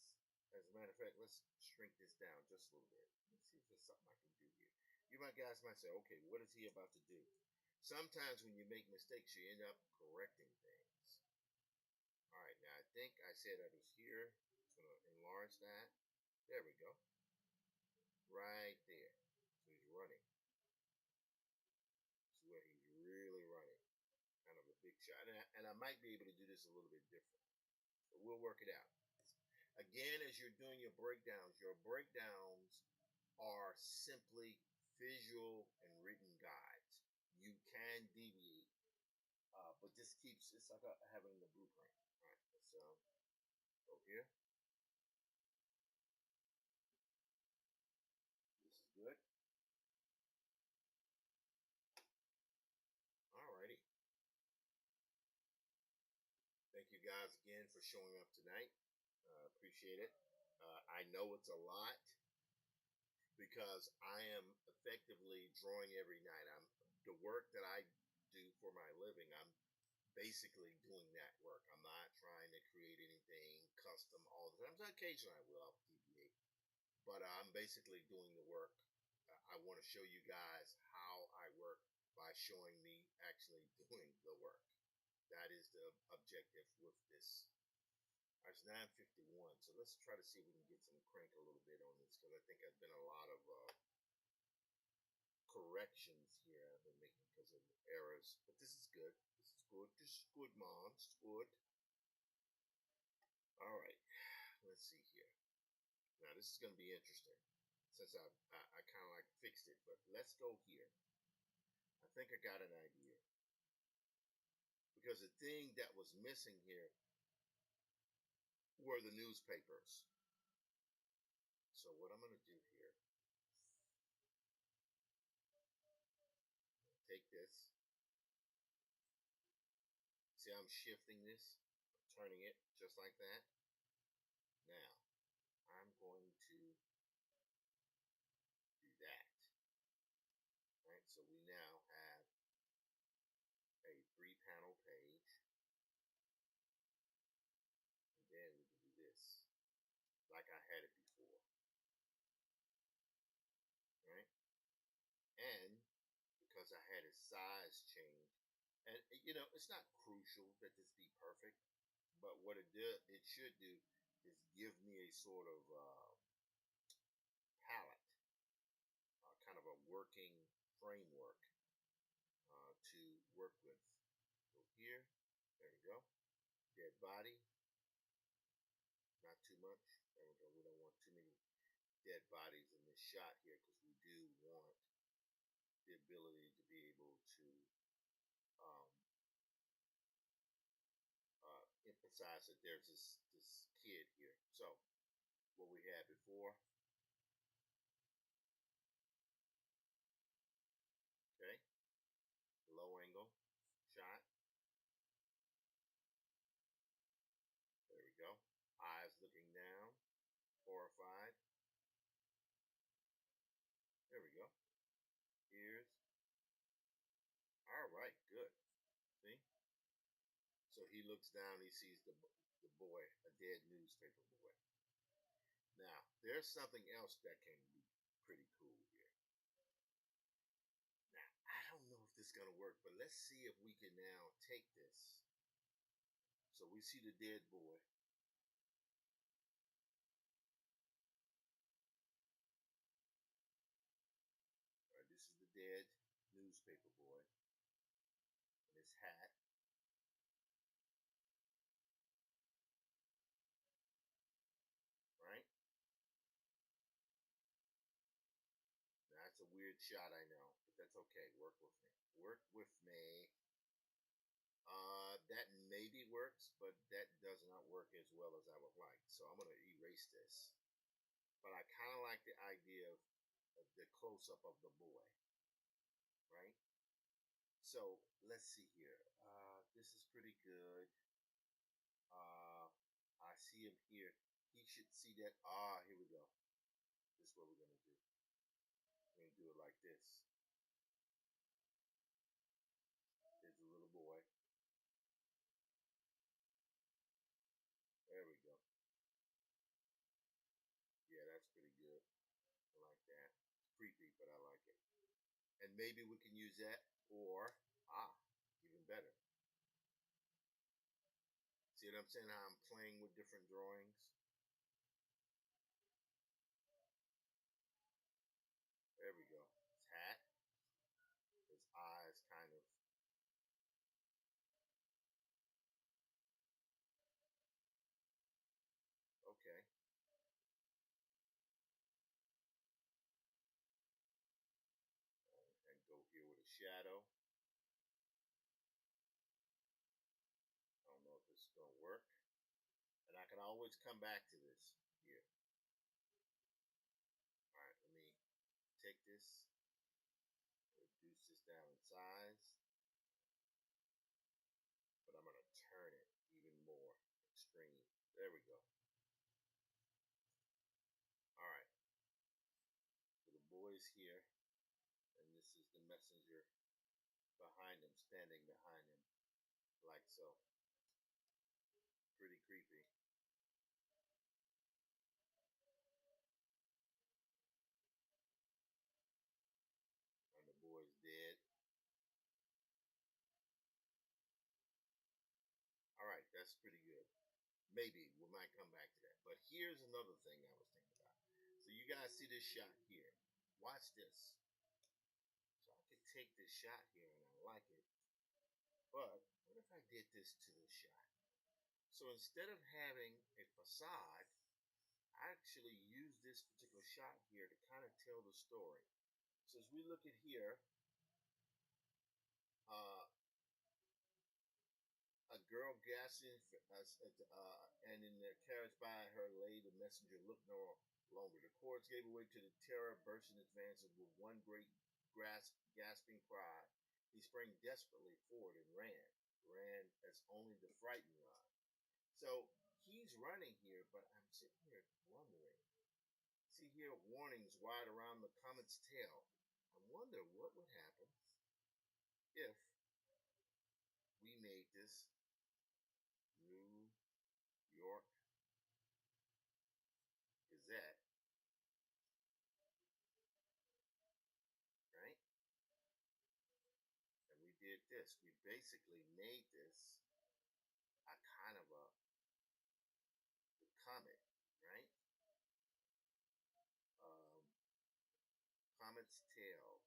As a matter of fact, let's shrink this down just a little bit. Let's see if there's something I can do here. You guys might say, okay, what is he about to do? Sometimes when you make mistakes, you end up correcting things. All right, now I think I said I was here. I'm going to enlarge that. There we go. Right there. So he's running. This is where he's really running. Kind of a big shot. And I might be able to do this a little bit different. So we'll work it out. Again, as you're doing your breakdowns are simply visual and written guides. You can deviate, but this keeps, it's like having the blueprint. All right, let's go here. This is good. Alrighty. Thank you guys again for showing up tonight. Appreciate it. I know it's a lot because I am effectively drawing every night. The work that I do for my living, I'm basically doing that work. I'm not trying to create anything custom all the time. So occasionally I will, I'll deviate, but I'm basically doing the work. I want to show you guys how I work by showing me actually doing the work. That is the objective with this. It's 9:51, so let's try to see if we can get some crank a little bit on this because I think I've been a lot of corrections here I've been making because of errors. But this is good. This is good. This is good, Mom. It's good. All right. Let's see here. Now this is going to be interesting since I kind of like fixed it. But let's go here. I think I got an idea because the thing that was missing here were the newspapers. So what I'm going to do here, take this. See, I'm shifting this, turning it just like that. Now, I'm going to do that. All right, so we now have a 3-panel page. And then we can do this, like I had it before. All right? And because I had a size change, and it's not crucial that this be perfect, but what it should do is give me a sort of palette, kind of a working framework to work with. So here, there we go. Dead body, not too much. There we go. We don't want too many dead bodies in this shot here because we do want the ability to be able to emphasize that there's this kid here. So what we had before. Okay, low angle shot. There we go. Eyes looking down, horrified. There we go. Ears. All right, good. See? So he looks down, he sees the boy, a dead newspaper boy. Now, there's something else that can be pretty cool here. Now, I don't know if this is going to work, but let's see if we can now take this. So we see the dead boy. All right, this is the dead newspaper boy in his hat. Right? That's a weird shot, I know, but that's okay. Work with me. Work with me. That maybe works, but that does not work as well as I would like. So I'm going to erase this. But I kind of like the idea of the close up of the boy, right? So let's see here. This is pretty good. I see him here. He should see that. Here we go. This is what we're going to do. We're going to do it like this. There's a little boy. There we go. Yeah, that's pretty good. I like that. It's creepy, but I like it. And maybe we can use that, or, even better. See what I'm saying? How I'm playing with different drawings? There we go. His hat. His eyes kind of. Okay. And go here with a shadow. I don't know if this is going to work. And I can always come back to this here. All right, let me take this, reduce this down in size, but I'm going to turn it even more extreme. There we go. All right. So the boy's here, and this is the messenger behind him, standing behind him, like so. Pretty creepy. And the boy's dead. All right, that's pretty good. Maybe we might come back to that. But here's another thing I was thinking about. So you guys see this shot here. Watch this. So I could take this shot here and I like it. But what if I did this to the shot? So instead of having a facade, I actually use this particular shot here to kind of tell the story. So as we look at here, uh, a girl gasping, and in their carriage by her lay the messenger looked no longer. The chorus gave way to the terror, burst in advance with one great gasping cry. He sprang desperately forward and ran as only the frightened run. So he's running here, but I'm sitting here wondering. See here, warnings wide around the comet's tail. I wonder what would happen if we made this New York Gazette, right? And we did this. We basically made this a kind of a comet, right? Um, Comet's tail,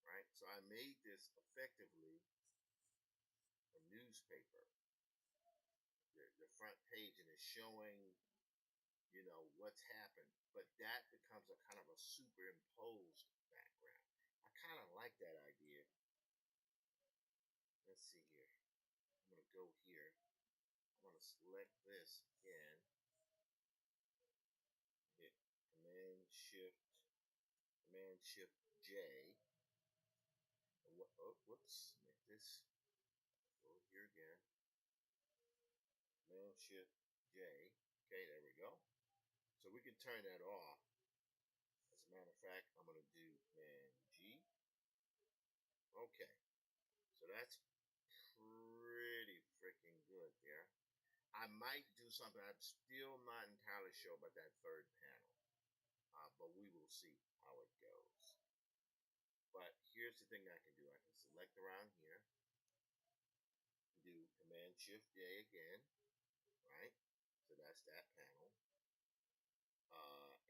right? So I made this effectively a newspaper. The front page, and it's showing, what's happened. But that becomes a kind of a superimposed background. I kind of like that idea. Let's see here. I'm going to go here. I'm going to select this again. Hit Command Shift J. Whoops. Make this go here again. Command Shift J. Okay, there we go. So we can turn that off. As a matter of fact, I'm going to do Command G. Okay. So that's pretty freaking good there. might do something. I'm still not entirely sure about that third panel, but we will see how it goes. But here's the thing I can do. I can select around here, do Command Shift J again, right? So that's that panel.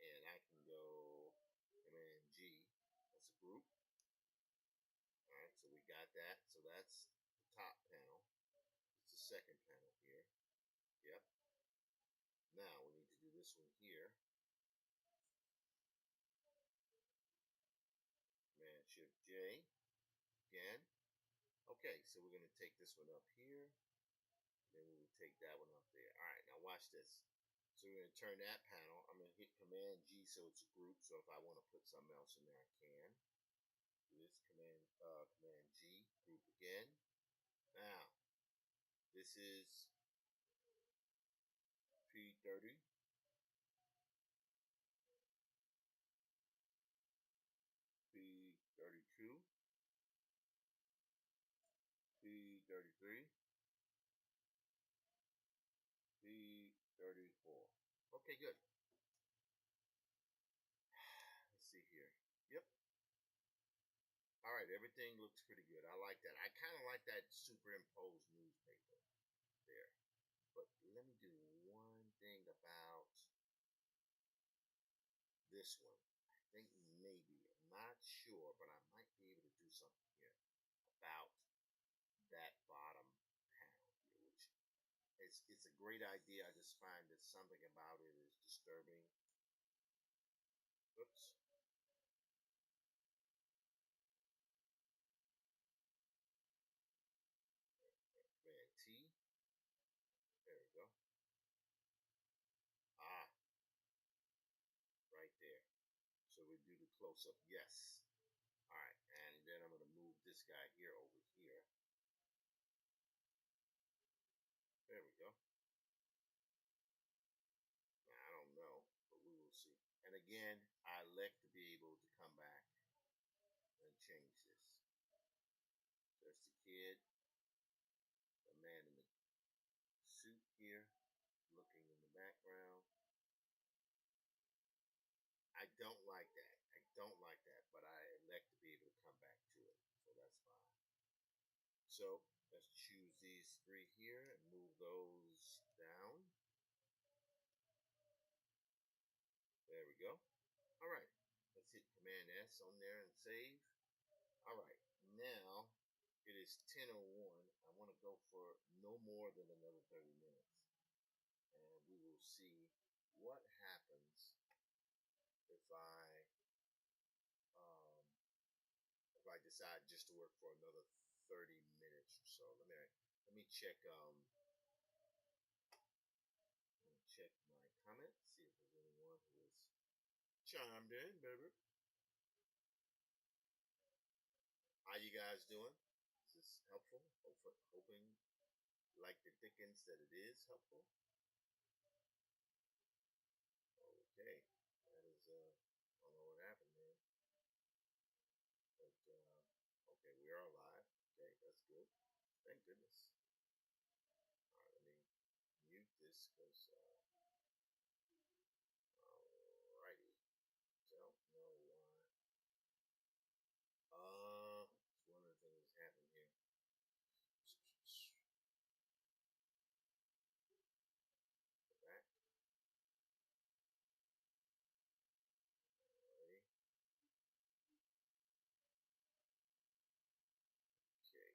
And I can go Command G. That's a group. All right, so we got that. So that's the top panel. It's the second panel here. Yep. Now we need to do this one here. Command Shift J again. Okay, so we're going to take this one up here. Then we will take that one up there. All right, now watch this. So we're going to turn that panel. I'm going to hit Command G so it's a group. So if I want to put something else in there, I can. Do this Command G, group again. Now, this is P30. P32. P33. P34. Okay, good. Let's see here. Yep. All right, everything looks pretty good. I like that. I kind of like that superimposed newspaper there. But let me do one thing about this one. I think maybe, I'm not sure, but I might be able to do something here about that bottom panel here, which it's a great idea. I just find that something about it is disturbing. Oops. Command T. There we go. Ah, right there. So we do the close up. Yes. All right, and then I'm going to move this guy here over here. There we go. Now, I don't know, but we will see. And again, I like to be able to come back and change this. There's the kid, the man in the suit here, looking in the background. I don't like that. I don't like that, but I elect to be able to come back to it, so that's fine. So let's choose these three here and move those down. There we go. All right, let's hit Command S on there and save. All right, now it is 10:01. I want to go for no more than another 30 minutes, and we will see what happens if um, I decide just to work for another 30 minutes or so. Let me check check my comments, see if there's anyone who has chimed in, baby. How you guys doing? Is this helpful? Hoping like the Dickens that it is helpful. Okay, that is I don't know what happened there, but okay, we are live. Okay, that's good. Thank goodness. All right, let me mute this because alrighty. Don't know why. It's one of the things that's happened here. Go back. Alrighty. Okay.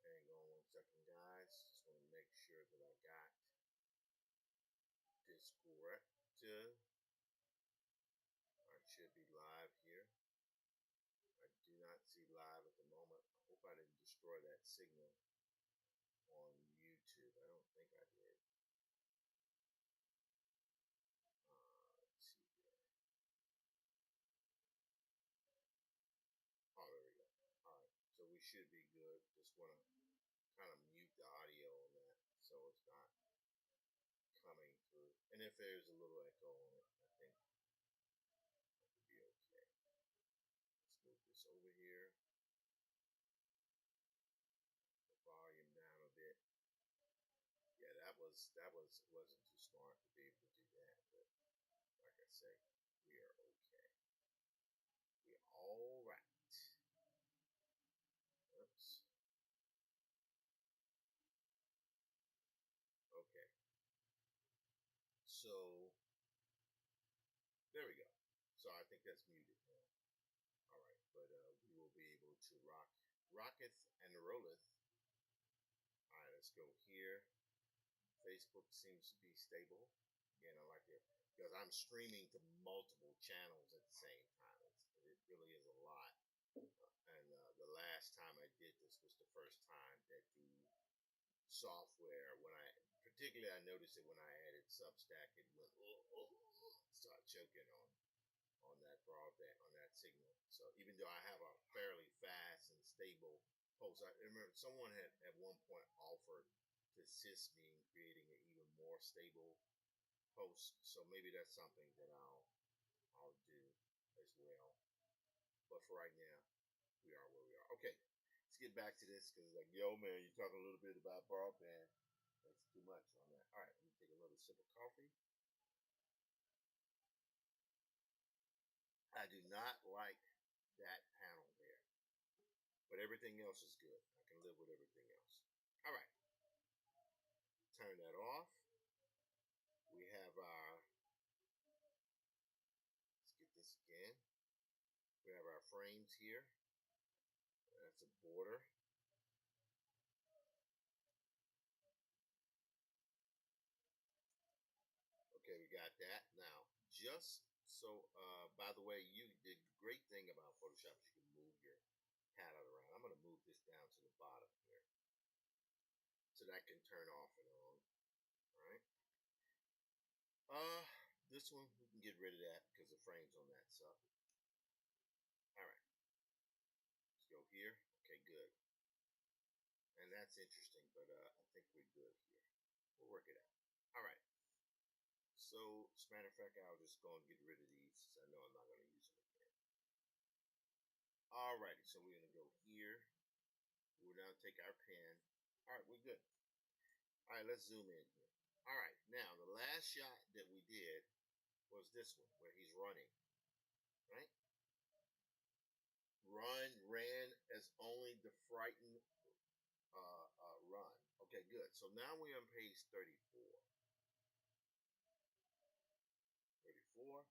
Hang on 1 second, guys. Just want to make sure that I got this correct. I should be live here. I do not see live at the moment. I hope I didn't destroy that signal on YouTube. I don't think I did. Let's see here. Oh, there we go. All right, so we should be good. Just want to kind of mute the audio on that so it's not coming through. And if there's a little echo on it, I think it should be okay. Let's move this over here. The volume down a bit. Yeah, that was wasn't too smart to be able to do that. But like I say, we are okay. We're all right. Oops. Okay. So there we go. So I think that's muted now. All right, but we will be able to rocketh and rolleth. All right, let's go here. Facebook seems to be stable. Again, I like it because I'm streaming to multiple channels at the same time. It really is a lot. And the last time I did this was the first time that the software, particularly I noticed it when I added Substack, it went, start choking on that broadband, on that signal. So even though I have a fairly fast and stable post, I remember someone had at one point offered to assist me in creating an even more stable post. So maybe that's something that I'll do as well. But for right now, we are where we are. Okay, let's get back to this because like, yo man, you're talking a little bit about broadband. That's too much on that. All right, let me take another sip of coffee. I do not like that panel there, but everything else is good. I can live with everything else. All right, turn that off. We have our, let's get this again. We have our frames here. That's a border. Okay, we got that. Now, just so, by the way, the great thing about Photoshop is you can move your palette around. I'm going to move this down to the bottom here so that can turn off and on. All right. This one, we can get rid of that because the frame's on that side. All right. Let's go here. Okay, good. And that's interesting, but I think we're good here. We'll work it out. All right. So, as a matter of fact, I'll just go and get rid of these since I know I'm not going to use them again. Alrighty, so we're going to go here. We'll now take our pen. All right, we're good. All right, let's zoom in here. All right, now the last shot that we did was this one where he's running, right? Ran as only the frightened run. Okay, good. So now we're on page 34. 34.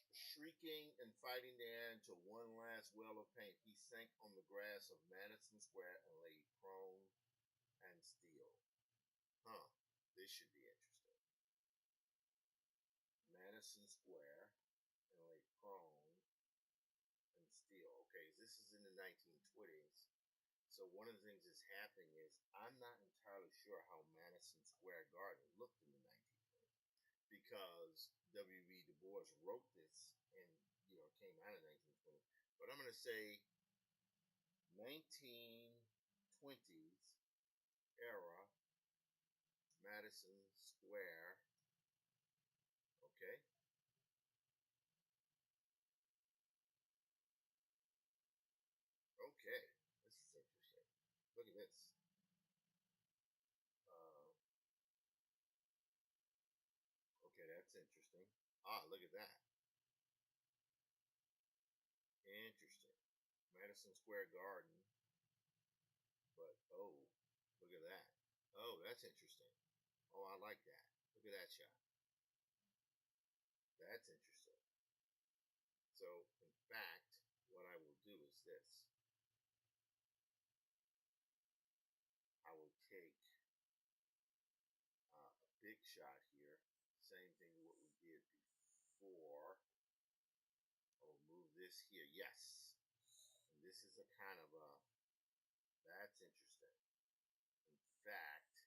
Shrieking and fighting there into one last well of pain, he sank on the grass of Madison Square and lay prone and still. Huh, this should be interesting. Madison Square and lay prone and still. Okay, this is in the 1920s. So one of the things that's happening is I'm not entirely sure how Madison Square Garden looked in the 1920s because W.B. Du Bois wrote this and came out in 1920. But I'm going to say 1920s era Madison Square. Okay. Okay. This is interesting. Look at this. Okay, that's interesting. Look at that. Interesting. Madison Square Garden. But, look at that. Oh, that's interesting. Oh, I like that. Look at that shot. That's interesting. So, in fact, what I will do is this. I will take a big shot here. Same thing what we did before. I'll move this here. Yes. And this is a kind of a, that's interesting. In fact,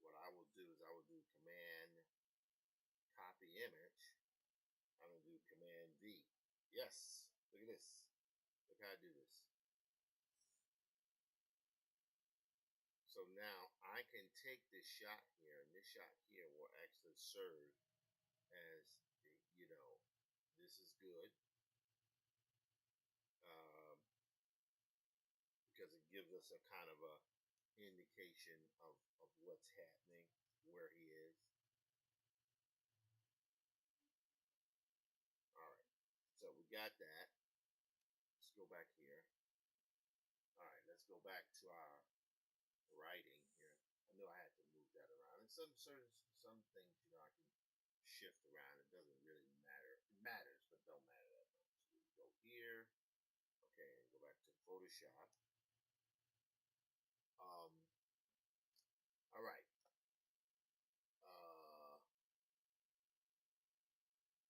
what I will do is I will do Command Copy Image. I'm going to do Command V. Yes. Look at this. Look how I do this. So now I can take this shot here, and this shot here will actually serve as, this is good. Because it gives us a kind of a indication of what's happening, where he is. All right, so we got that. Let's go back here. All right, let's go back to our writing here. I know I had to move that around, and some things, I can shift around. It doesn't really matter. It matters, but don't matter that much. So we go here. Okay, go back to Photoshop. All right.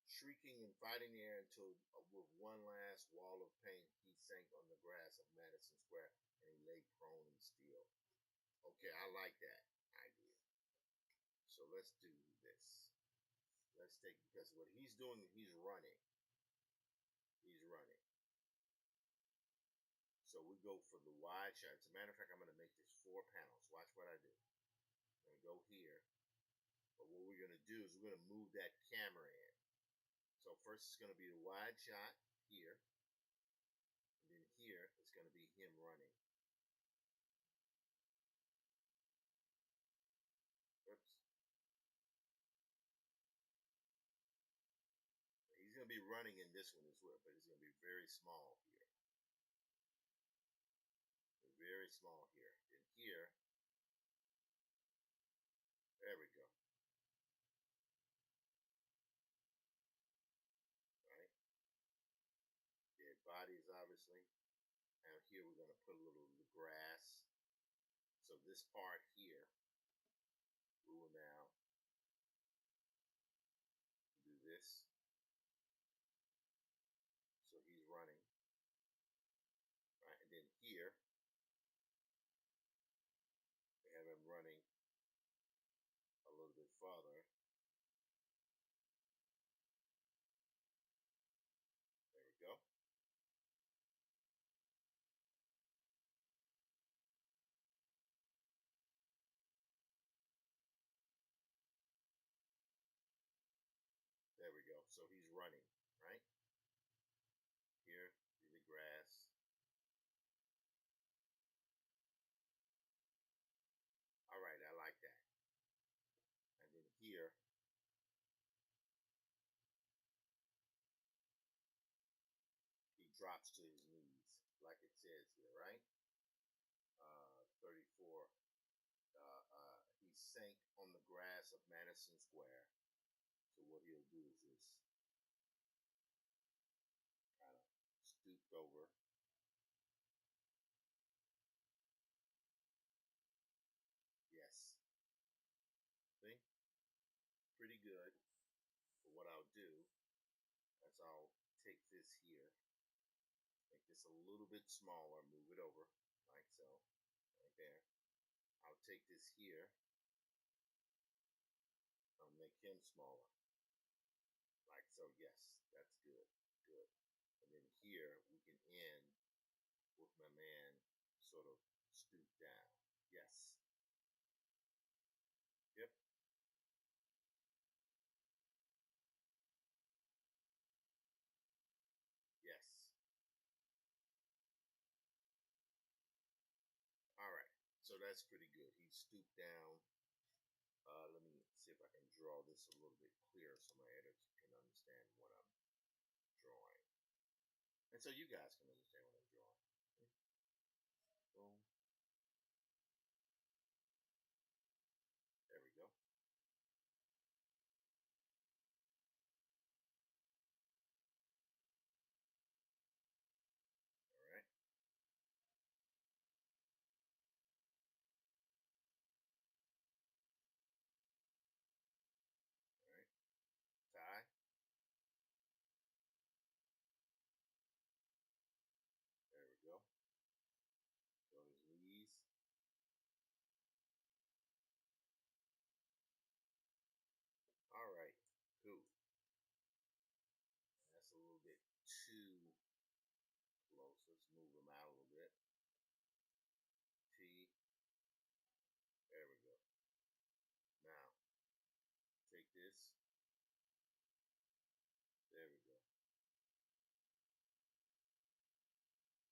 Shrieking and fighting the air until with one last wall of pain, he sank on the grass of Madison Square and he lay prone and still. Okay, I like that idea. So let's do this. Let's take, because what he's doing, he's running. He's running. So we go for the wide shot. As a matter of fact, I'm going to make this 4 panels. Watch what I do. I'm going to go here. But what we're going to do is we're going to move that camera in. So first it's going to be the wide shot here. And then here it's going to be him running. Oops. He's going to be running in this one as well, but it's going to be very small here. Very small here. And here, there we go. Right? Dead bodies, obviously. And here we're going to put a little of the grass. So this part here, we will now do this. So he's running. Right? And then here, we have him running a little bit farther. There we go. There we go. So he's running, right? Here is the grass. All right, I like that. And then here, he drops to his knees, like it says here, right? 34. He sank on the grass of Madison Square. So what he'll do is just kind of stooped over. Yes. See? Pretty good. But what I'll do is I'll take this here, make this a little bit smaller, move it over like so, right there. I'll take this here, I'll make him smaller, like so. Yes, that's good, good. And then here we can end with my man sort of stooped down. Yes. Yep. Yes. All right. So that's pretty good. He stooped down. Let me see if I can draw this a little bit clearer so my editor can understand what I'm drawing. And so you guys can understand what I'm drawing. Boom. There we go. All right. All right. Tie. There we go. On his knees. All right. Cool. That's a little bit too close. Let's move him out a little bit. T. There we go. Now, take this. There we go.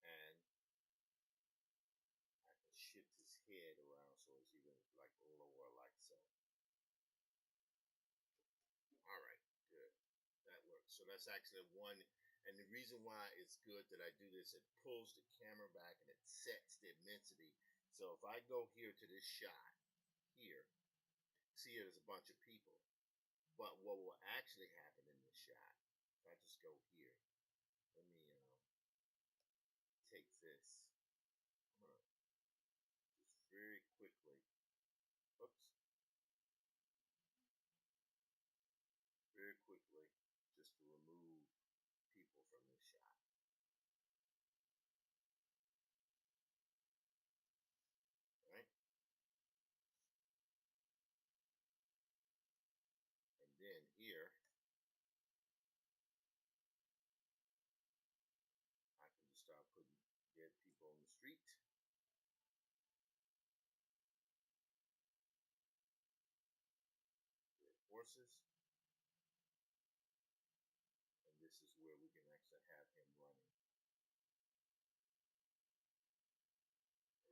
And I can shift his head like lower, like so. All right, good. That works. So that's actually one. And the reason why it's good that I do this, it pulls the camera back and it sets the immensity. So if I go here to this shot here, see there's a bunch of people. But what will actually happen in this shot, if I just go here, let me take this. I'm going to just very quickly, oops, very quickly, just to remove people from this shot. Right? And then here, I can just start putting dead people on the street. Dead horses. And this is where we can actually have him running.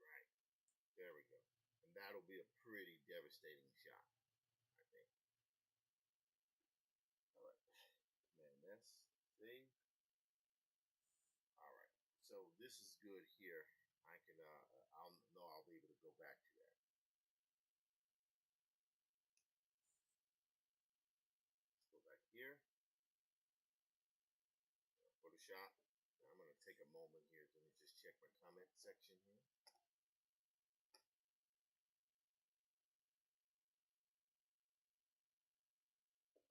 Right. There we go. And that'll be a pretty devastating shot, I think. All right. Man, that's, see? All right. So this is good here. I can, I'll know I'll be able to go back to that. Let's go back here. Photoshop. I'm going to take a moment here. Let me just check my comment section here.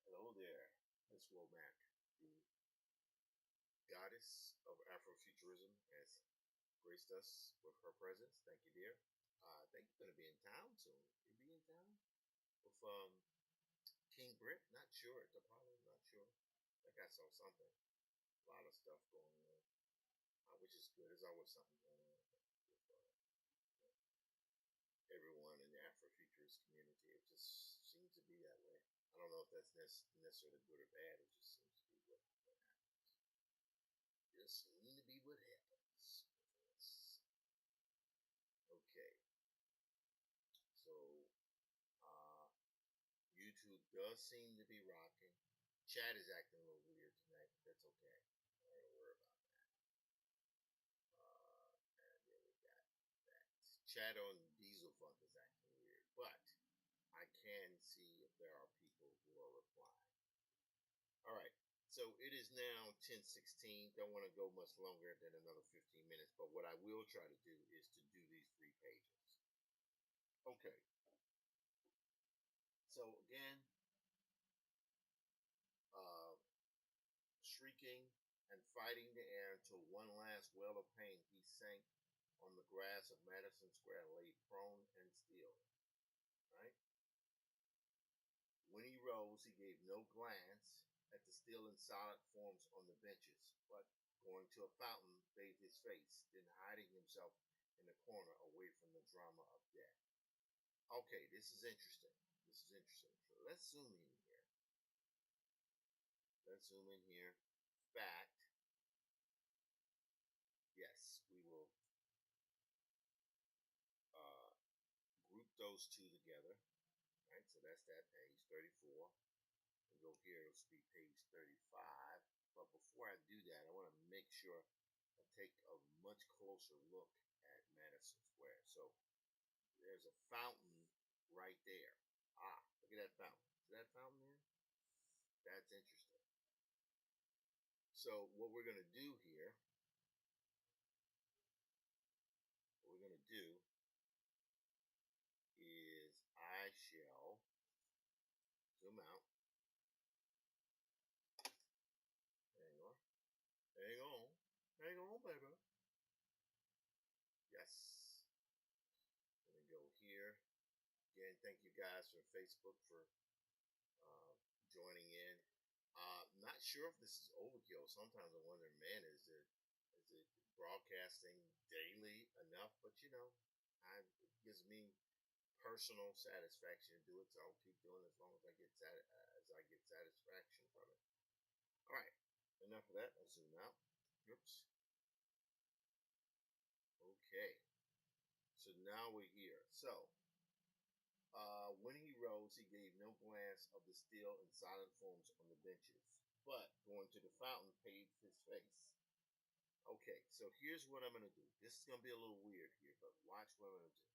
Hello there, Miss Womack, the goddess of Afrofuturism, has graced us with her presence. Thank you, dear. I think you're going to be in town soon. You be in town with King Britt? Not sure. At the Apollo, not sure. I think I saw something. A lot of stuff going on, which is good. There's always something going on with everyone in the Afrofuturist community. It just seems to be that way. I don't know if that's necessarily good or bad. It just seems to be what happens. Just seems to be what happens. Okay. So, YouTube does seem to be rocking. Chat is acting a little weird tonight, but that's okay. I don't worry about that. And then we got that. Chat on Dieselfunk is acting weird, but I can see if there are people who are replying. All right. So it is now 10:16. Don't want to go much longer than another 15 minutes, but what I will try to do is to do these 3 pages. Okay. So again, shrieking and fighting the air until one last wail of pain, he sank on the grass of Madison Square, lay prone and still. Right? When he rose, he gave no glance at the still and solid forms on the benches, but going to a fountain, bathed his face, then hiding himself in the corner away from the drama of death. Okay, this is interesting. This is interesting. So let's zoom in here. Let's zoom in here. Fact. Yes, we will group those two together. Right, so that's that page 34. And go here, it'll be page 35. But before I do that, I want to make sure I take a much closer look at Madison Square. So there's a fountain right there. Ah, look at that fountain. See that fountain there? That's interesting. So what we're going to do here, is I shall zoom out. Hang on. Hang on. Hang on, baby. Yes. Let me go here. Again, thank you guys from Facebook for joining in. Not sure if this is overkill. Sometimes I wonder, man, is it broadcasting daily enough? But you know, it gives me personal satisfaction to do it, so I'll keep doing it as long as I get satisfaction from it. All right, enough of that. I'll zoom out. Oops. Okay. So now we're here. So when he rose, he gave no glance of the still and silent forms on the benches, but going to the fountain, paved his face. Okay, so here's what I'm going to do. This is going to be a little weird here, but watch what I'm going to do.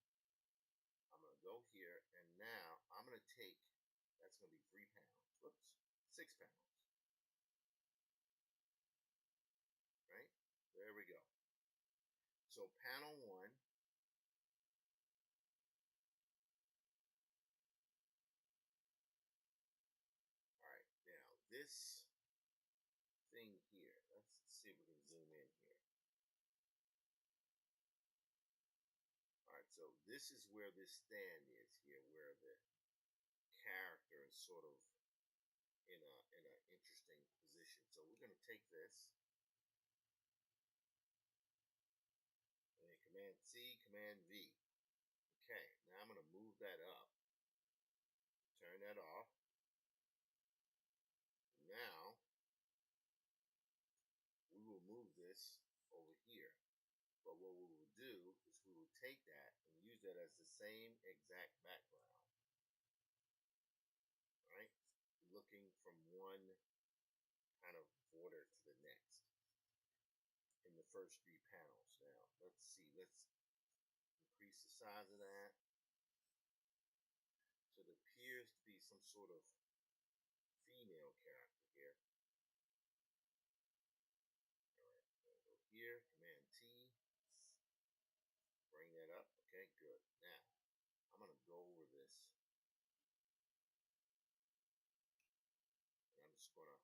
I'm going to go here, and now I'm going to take, that's going to be 3 pounds. Whoops, 6 pounds. Right? There we go. So panel 1. All right, now this thing here, let's see if we can zoom in here. All right, so this is where this stand is here, where the character is sort of in an interesting position. So we're going to take this and then Command C, Command V. Okay, now I'm going to move that up, turn that off. Now we will move this over here. But what we will do is we will take that and use that as the same exact background. Right? Looking from one kind of border to the next in the first 3 panels. Now, let's see. Let's increase the size of that. So it appears to be some sort of female character here. Alright, go here, Command T. Bring that up. Okay, good. Now, I'm going to go over this. And I'm just going to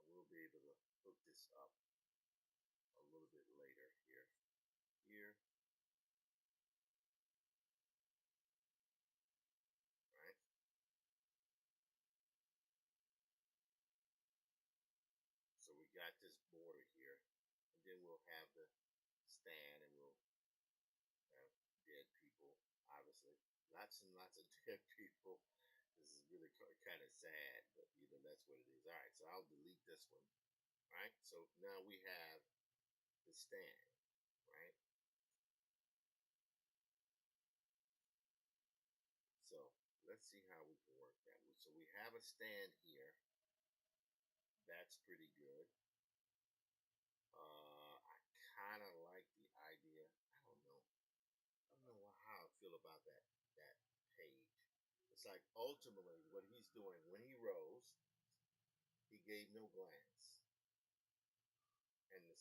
we'll be able to hook this up a little bit later here. Right? So we got this border here, and then we'll have the stand, and we'll have dead people, obviously. Lots and lots of dead people. This is really kind of sad, but that's what it is. All right, so I'll delete this one. All right, so now we have the stand, right? So let's see how we can work that. So we have a stand here. That's pretty good. I kind of like the idea. I don't know how I feel about that page. It's like ultimately what he's doing when he rose, he gave no glance, and the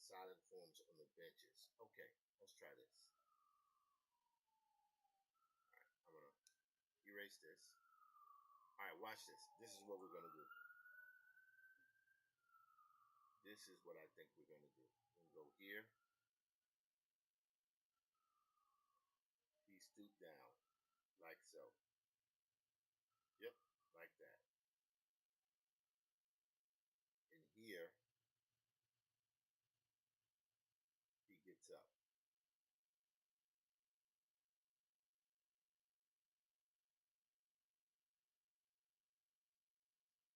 silent forms on the benches. Okay, let's try this. All right, I'm gonna erase this. All right, watch this. This is what we're gonna do. This is what I think we're gonna do. We're gonna go here. He stooped down, like so. Yep, like that. And here, he gets up.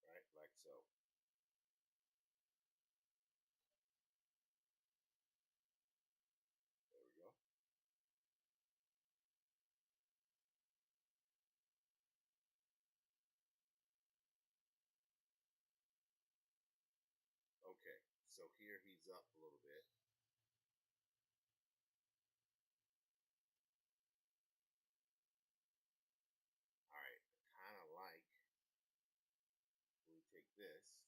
Right, like so. There we go. Okay, so here he's up a little bit. All right, kind of like we take this,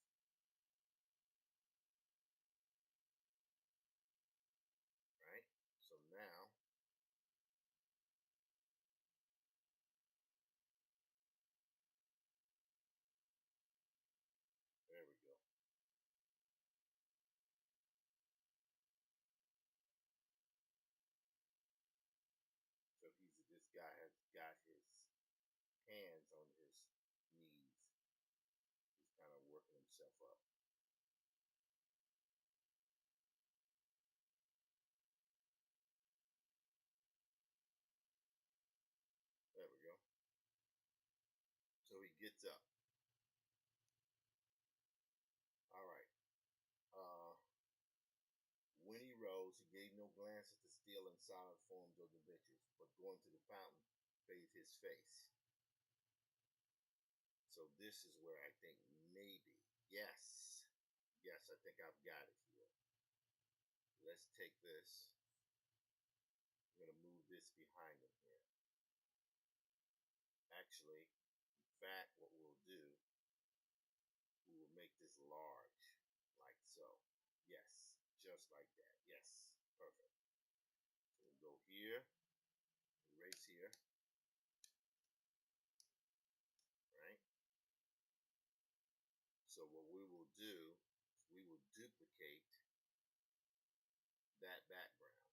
right? So now there we go. So this guy has got his hands on his knees. He's kind of working himself up. There we go. So he gets up. All right. glance at the still and solid forms of the benches, but going to the fountain, bathed his face. So this is where I think maybe, yes, I think I've got it here. Let's take this. I'm going to move this behind him here. Actually, in fact, what we'll do, we will make this large, like so. Yes, just like that. Yes, perfect. So we'll go here, erase here, right? So what we will do is we will duplicate that background,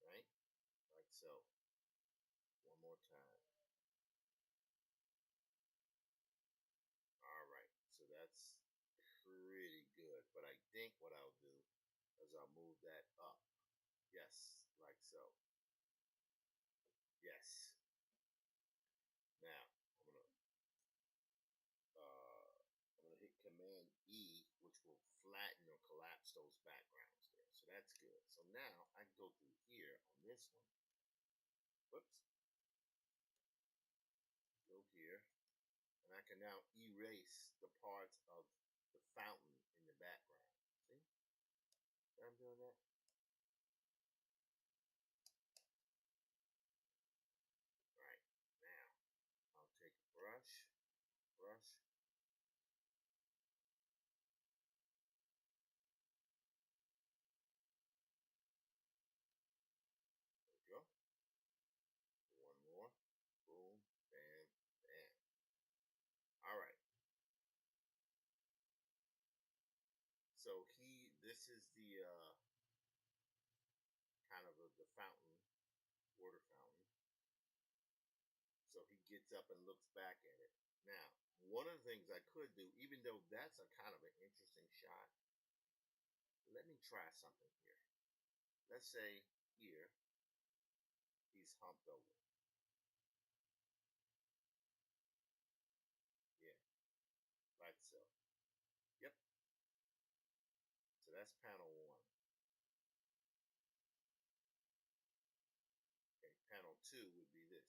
right? Like so. One more time. All right, so that's pretty good. But I think what I'll do is I'll move that up. Yes, like so. Yes. Now I'm gonna hit Command E, which will flatten or collapse those backgrounds there. So that's good. So now I can go through here on this one. Whoops. Go here, and I can now erase the parts of the fountain in the background. See? I'm doing that. Right. Now I'll take a brush. There we go. One more. Boom, bam, bam. All right. So this is the kind of the fountain, water fountain. So he gets up and looks back at it. Now, one of the things I could do, even though that's a kind of an interesting shot, let me try something here. Let's say here, he's humped over. Yeah, like so. Yep. So that's panel 1. Okay, panel 2 would be this.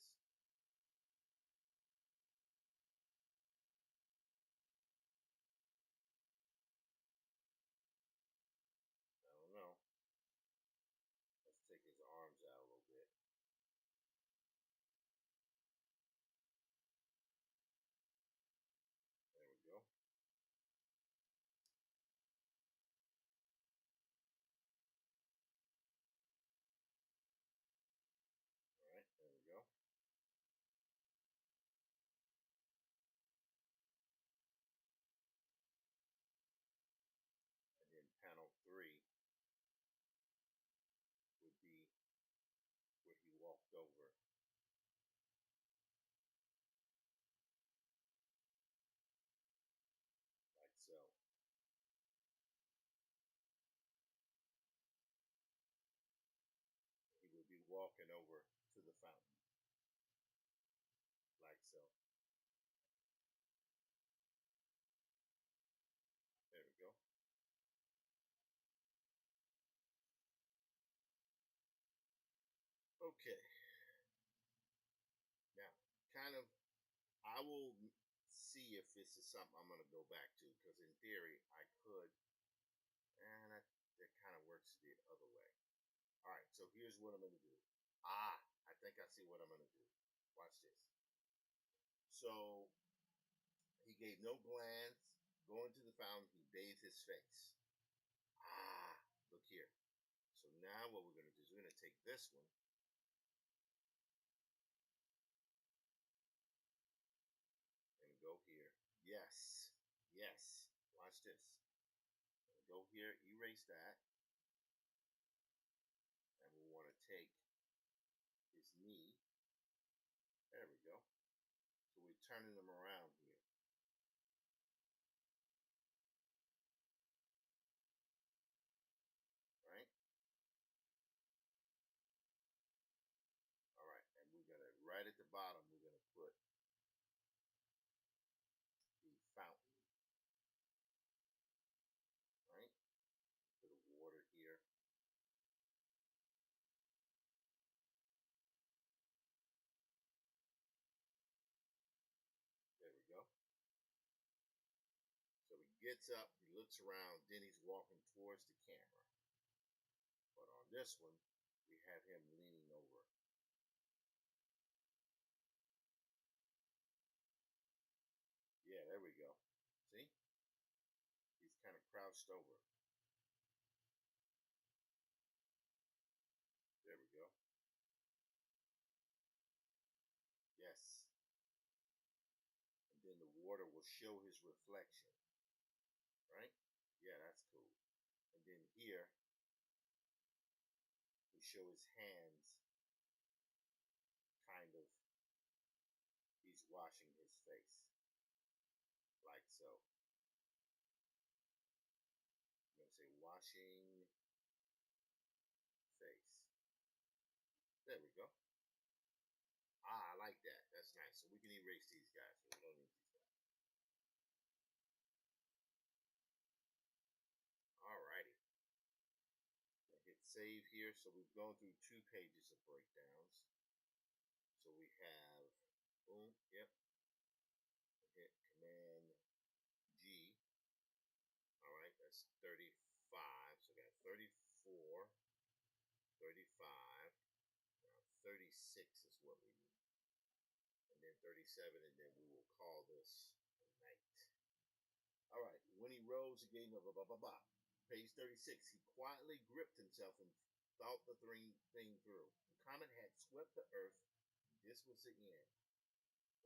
I don't know. Let's take his arms out a little bit. There we go. All right, there we go. And then panel 3 would be where he walked over. Like so. He would be walking over to the fountain. Like so. There we go. Okay. Now, kind of, I will see if this is something I'm going to go back to, because in theory, I could, and that kind of works the other way. All right, so here's what I'm going to do. I think I see what I'm going to do. Watch this. So, he gave no glance. Going to the fountain, he bathed his face. Look here. So now what we're going to do is we're going to take this one, and go here. Yes. Watch this. Go here, erase that. And we want to take his knee. There we go. So we're turning them around here. Right? All right. And we're going to, right at the bottom, we're going to put the fountain. Right? Put the water here. gets up, he looks around, then he's walking towards the camera. But on this one, we have him leaning over. Yeah, there we go. See? He's kind of crouched over. There we go. Yes. And then the water will show his reflection. Right? Yeah, that's cool. And then here, we show his hands, kind of, he's washing his face. Like so. I'm going to say washing face. There we go. Ah, I like that. That's nice. So we can erase these guys. So we don't need these guys. Alrighty. I hit save here. So we've gone through 2 pages of breakdowns. So we have, boom, yep. Hit Command G. Alright, that's 35. So we got 34, 35. Now 36 is what we need. And then 37, and then we will call this a night. Alright, when he rose again, blah, blah, blah, blah. Page 36, he quietly gripped himself and thought the thing through. The comet had swept the earth. This was the end.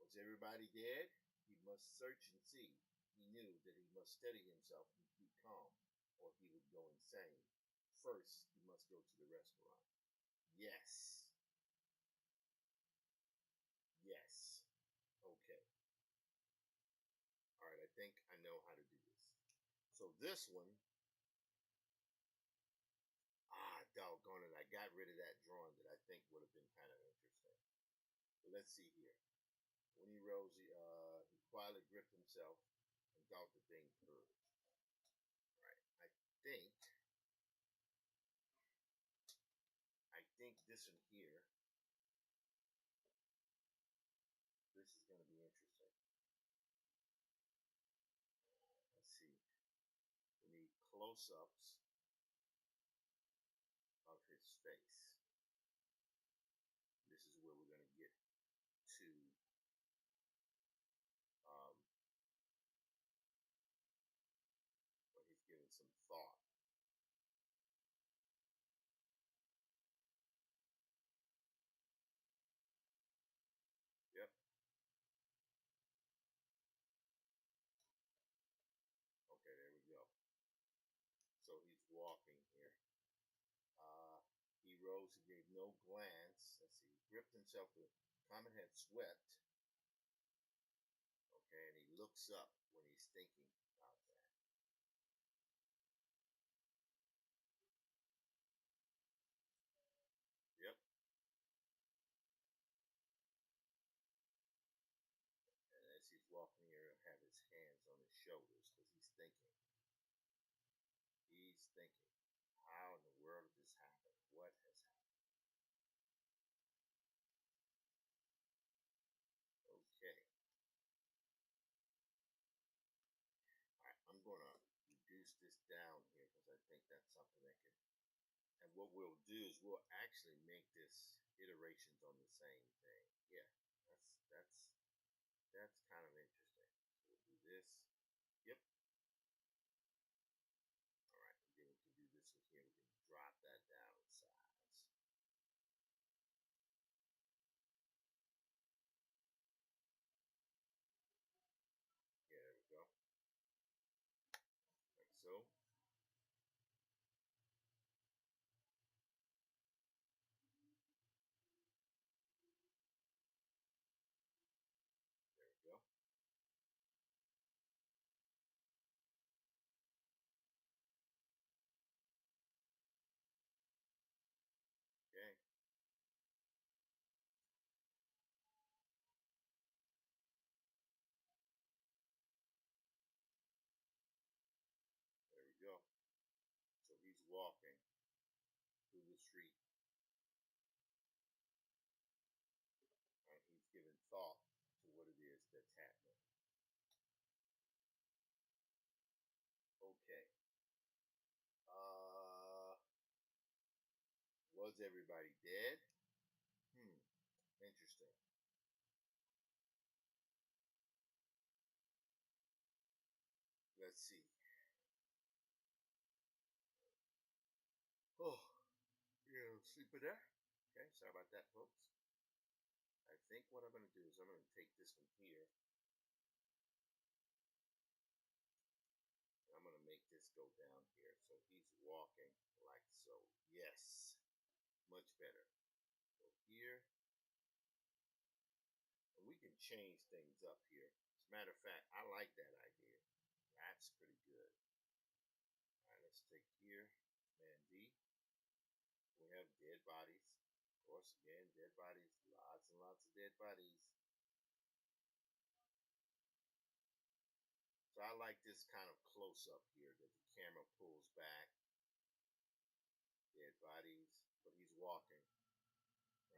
Was everybody dead? He must search and see. He knew that he must steady himself and keep calm, or he would go insane. First, he must go to the restaurant. Yes. Yes. Okay. Alright, I think I know how to do this. So this one, doggone it, I got rid of that drawing that I think would have been kind of interesting. So let's see here. When he rose, he quietly gripped himself and thought the thing through. Alright, I think this one here, this is going to be interesting. Let's see. We need close-ups of his face. This is where we're going to get to when he's giving some thought. Yep. Okay, there we go. So he's walking here. He rose, he gave no glance. Let's see, he gripped himself. The comet had swept. Okay, and he looks up when he's thinking about that. Yep. And as he's walking here, he'll have his hands on his shoulders because he's thinking. He's thinking, how in the world did this happen? What has happened? Okay. Alright, I'm going to reduce this down here because I think that's something that can. And what we'll do is we'll actually make this iterations on the same thing. Yeah, that's kind of interesting. So we'll do this. Yep. Alright, and then we can do this one here. We can drop that down in size. Yeah, there we go. Like so. There we go. Okay. There we go. So he's walking through the street. And he's giving thought to what it is that's happening. Was everybody dead? Interesting. Let's see. Oh, you sleeping there? Okay, sorry about that, folks. I think what I'm going to do is I'm going to take this one here. I'm going to make this go down here. So he's walking like so. Yes. Much better. So here. And we can change things up here. As a matter of fact, I like that idea. That's pretty good. All right, let's take here. Man B. We have dead bodies. Of course, again, dead bodies. Lots and lots of dead bodies. So I like this kind of close up here that the camera pulls back. Dead bodies, but he's walking,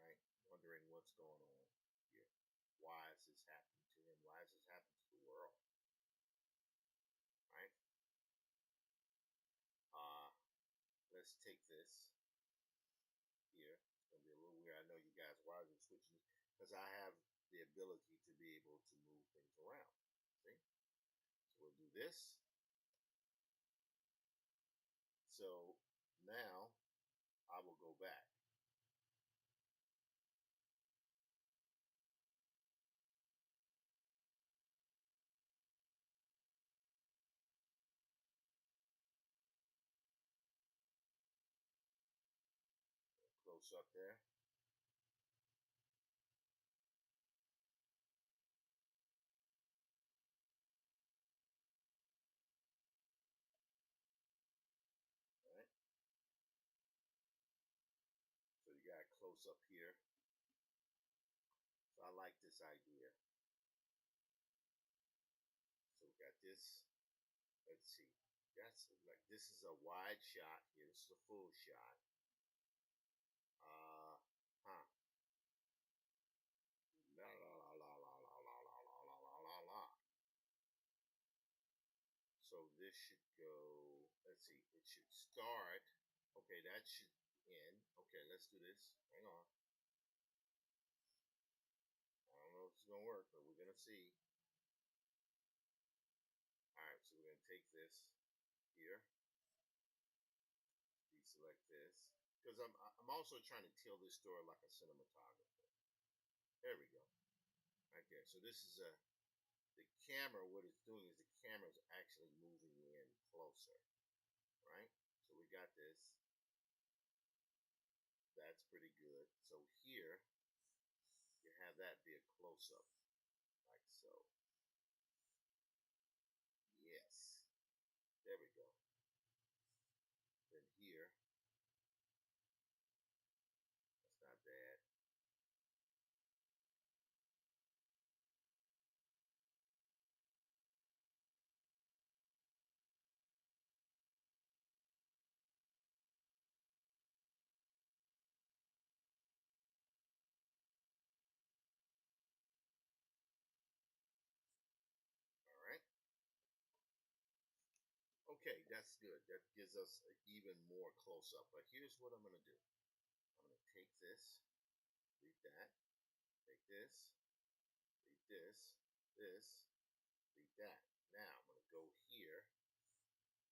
right? Wondering what's going on here. Why is this happening to him? Why is this happening to the world? Right? Let's take this here. It's gonna be a little weird. I know you guys, why are they switching? Because I have the ability to be able to move things around. See? So we'll do this. So now I will go back. Close up there. All right. So you got close up here. So I like this idea. So we got this. Let's see. That's like this is a wide shot here. This is a full shot. Huh. La la la la la la la la la la la la. So this should go. Let's see. It should start. Okay, that should end. Okay, let's do this. Hang on. I don't know if it's gonna work, but we're gonna see. All right, so we're gonna take this here. Deselect this because I'm also trying to tell this story like a cinematographer. There we go. Right there. So this is the camera. What it's doing is the camera is actually moving in closer. Right. So we got this. That's pretty good. So here you have that be a close up, like so. Yes. There we go. Then here, that's not bad. All right. Okay, that's good. That gives us even more close up. But here's what I'm going to do. I'm going to take this, leave that, take this, leave this, leave that. Now I'm going to go here.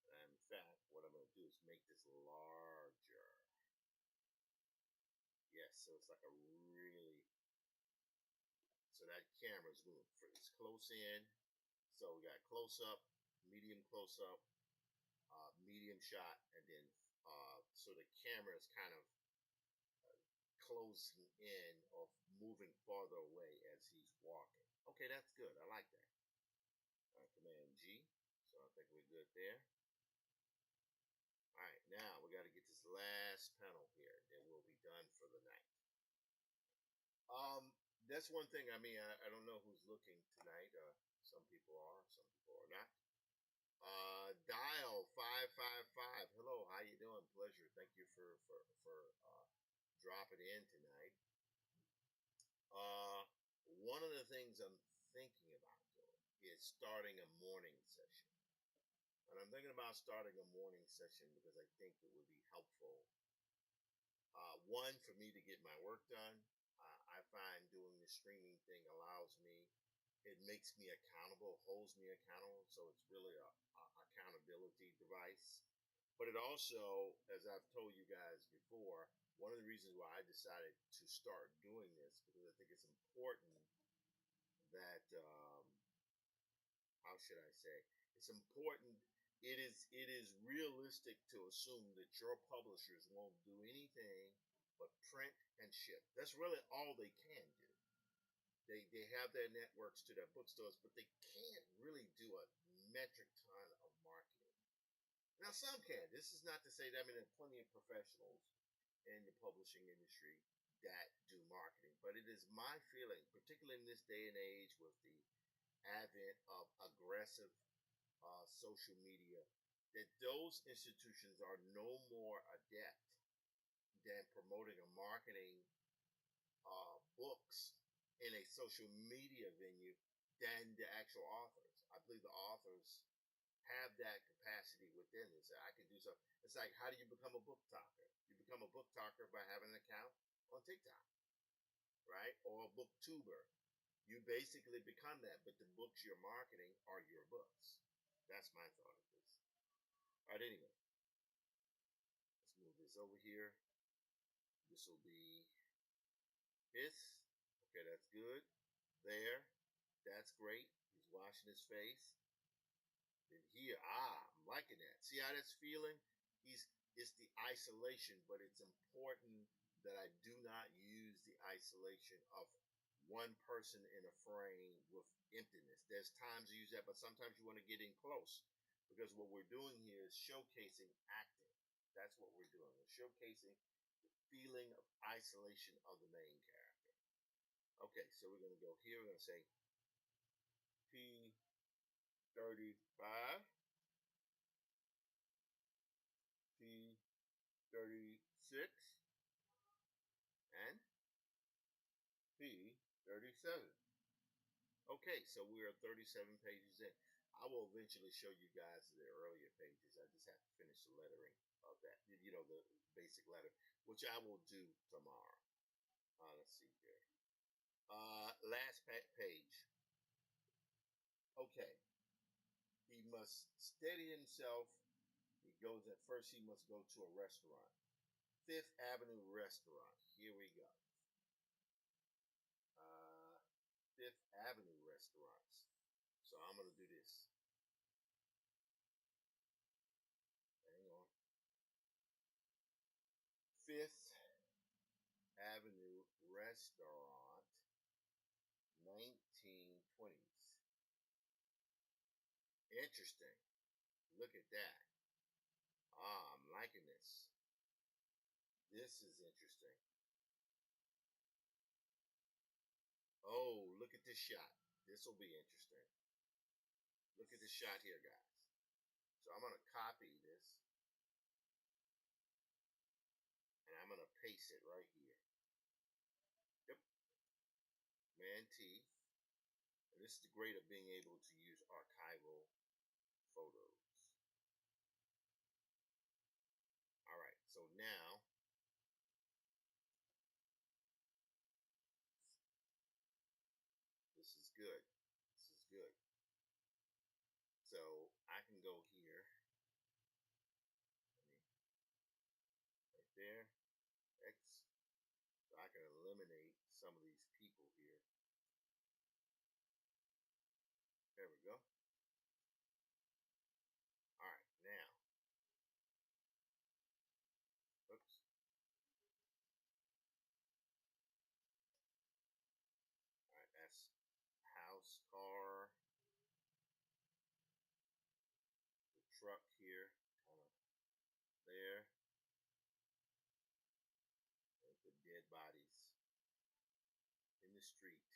And in fact, what I'm going to do is make this larger. Yes, so it's like a really, so that camera's moving. It's close in. So we got close up, medium close up, medium shot, and then so the camera is kind of closing in or moving farther away as he's walking. Okay, that's good. I like that. Command G. So I think we're good there. All right, now we got to get this last panel here, then we'll be done for the night. That's one thing. I mean, I don't know who's looking tonight. Some people are, some people are not. Dial 555. Hello, how you doing? Pleasure. Thank you for dropping in tonight. One of the things I'm thinking about doing is starting a morning session. And I'm thinking about starting a morning session because I think it would be helpful One, for me to get my work done. I find doing the streaming thing allows me, it makes me accountable, holds me accountable. So it's really a accountability device. But it also, as I've told you guys before, one of the reasons why I decided to start doing this, because I think it's important that, how should I say, it's important. It is realistic to assume that your publishers won't do anything but print and ship. That's really all they can do. They have their networks to their bookstores, but they can't really do a metric ton of marketing. Now some can. This is not to say that, I mean, there are plenty of professionals in the publishing industry that do marketing, but it is my feeling, particularly in this day and age with the advent of aggressive social media, that those institutions are no more adept than promoting and marketing books in a social media venue than the actual authors. I believe the authors have that capacity within this. I can do so. It's like, how do you become a book talker? You become a book talker by having an account on TikTok, right? Or a booktuber. You basically become that, but the books you're marketing are your books. That's my thought of this. All right, anyway, let's move this over here. This will be this. Okay, that's good. There. That's great. He's washing his face. And here, I'm liking that. See how that's feeling? It's the isolation, but it's important that I do not use the isolation of one person in a frame with emptiness. There's times you use that, but sometimes you want to get in close, because what we're doing here is showcasing acting. That's what we're doing. We're showcasing the feeling of isolation of the main character. Okay, so we're going to go here. We're going to say P35, P36, and P37. Okay, so we are 37 pages in. I will eventually show you guys the earlier pages. I just have to finish the lettering of that, the basic letter, which I will do tomorrow. Let's see here. Last page. Okay. He must steady himself. He goes at first, he must go to a restaurant. Fifth Avenue restaurant. Here we go. Fifth Avenue restaurants. So I'm going to do this. Hang on. Fifth Avenue restaurant, 1920s. Interesting. Look at that. I'm liking this. This is interesting. Oh, look at this shot. This will be interesting. Look at this shot here, guys. So I'm going to copy this, and I'm going to paste it right here. Yep. Man T. And this is the great of being able to use archival photos. All right. So now, this is good. This is good. So I can go here. Right there. X. So I can eliminate some of these people here. There we go. All right, now. Oops. All right, that's house, car, the truck here, kind of there, and the dead bodies in the street.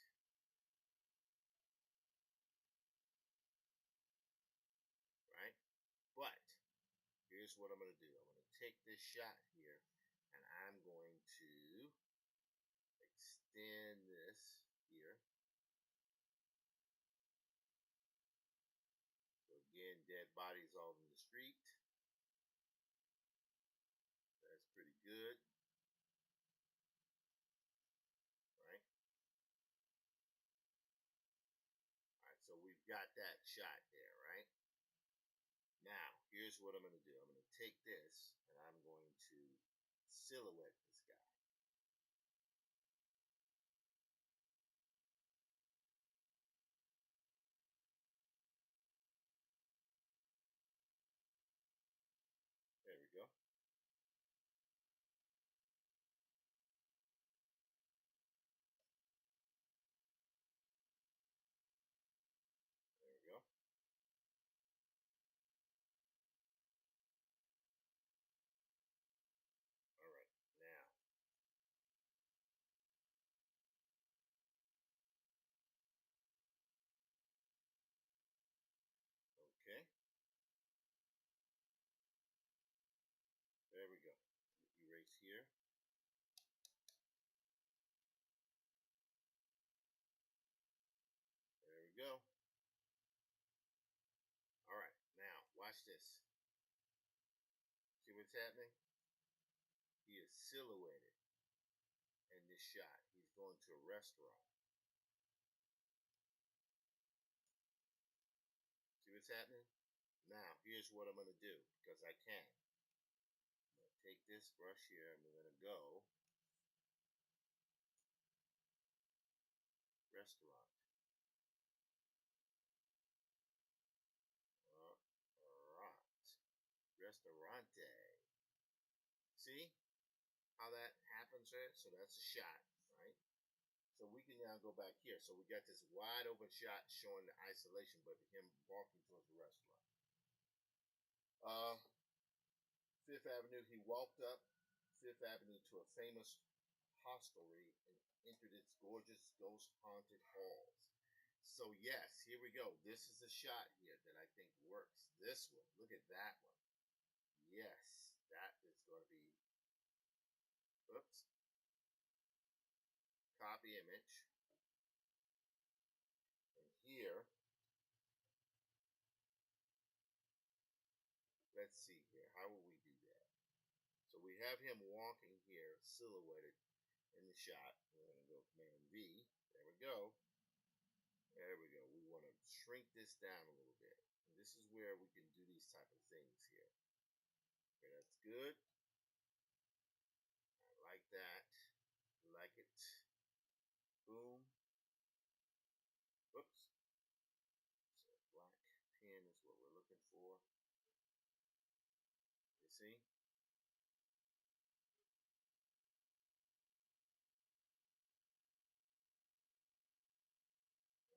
Right? But here's what I'm going to do. I'm going to take this shot here, and I'm going to extend this here. So again, dead bodies all in the street. That's pretty good. We've got that shot there, right? Now, here's what I'm going to do. I'm going to take this and I'm going to silhouette this guy. There we go. There we go. All right, now. Okay. There we go. Erase here. There we go. All right, now watch this. See what's happening? He is silhouetted in this shot. He's going to a restaurant. See what's happening? Now, here's what I'm going to do, because I can. I'm going to take this brush here, and we're going to go restaurant. Restaurante. See how that happens, right? So that's a shot, right? So we can now go back here. So we got this wide open shot showing the isolation, but him walking towards the restaurant. Fifth Avenue, he walked up Fifth Avenue to a famous hostelry and entered its gorgeous ghost haunted halls. So yes, here we go. This is a shot here that I think works. This one, look at that one. Yes, that is going to be, oops, copy image. And here, let's see here. How will we do that? So we have him walking here, silhouetted in the shot. We're going to go Command V. There we go. There we go. We want to shrink this down a little bit. And this is where we can do these type of things here. Okay, that's good. I like that. Like it. Boom. Oops. So black pen is what we're looking for. You see?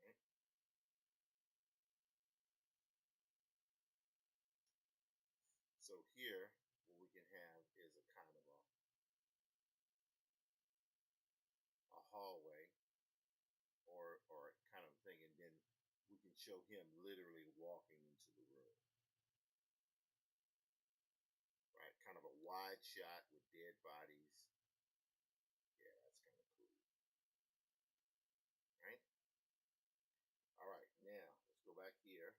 Right. So here, what we can have is a kind of a hallway or kind of thing, and then we can show him literally walking into the room. Right, kind of a wide shot with dead bodies. Yeah, that's kind of cool. Right? All right, now let's go back here.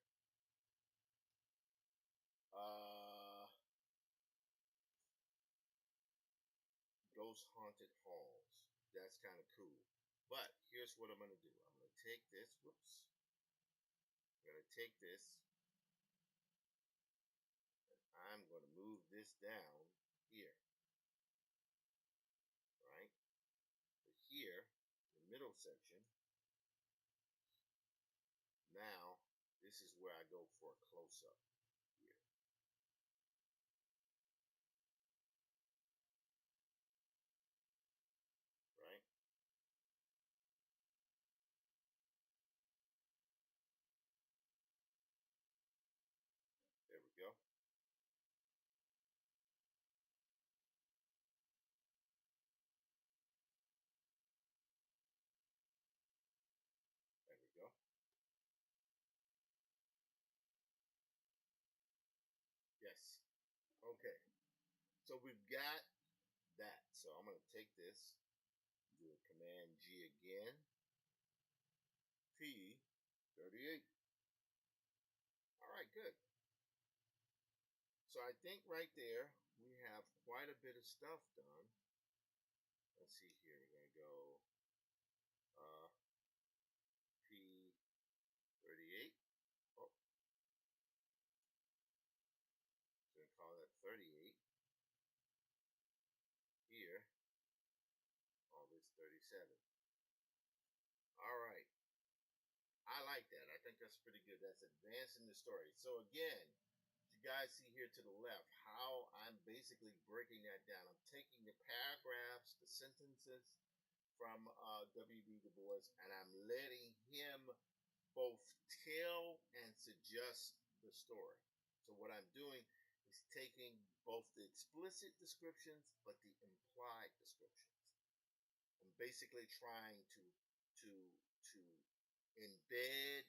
Ghost haunted halls. That's kind of cool. But here's what I'm going to do. I'm going to take this. Whoops. I'm going to take this. And I'm going to move this down here. Right? So here, the middle section. Now, this is where I go for a close-up here. Right? There we go. There we go. Yes. Okay. So we've got that. So I'm going to take this, do a Command G again. P38. All right, good. So I think right there we have quite a bit of stuff done. Let's see here. We're going to go P38. 7. All right. I like that. I think that's pretty good. That's advancing the story. So again, you guys see here to the left how I'm basically breaking that down. I'm taking the paragraphs, the sentences from W.B. Du Bois, and I'm letting him both tell and suggest the story. So what I'm doing is taking both the explicit descriptions but the implied descriptions. I'm basically trying to embed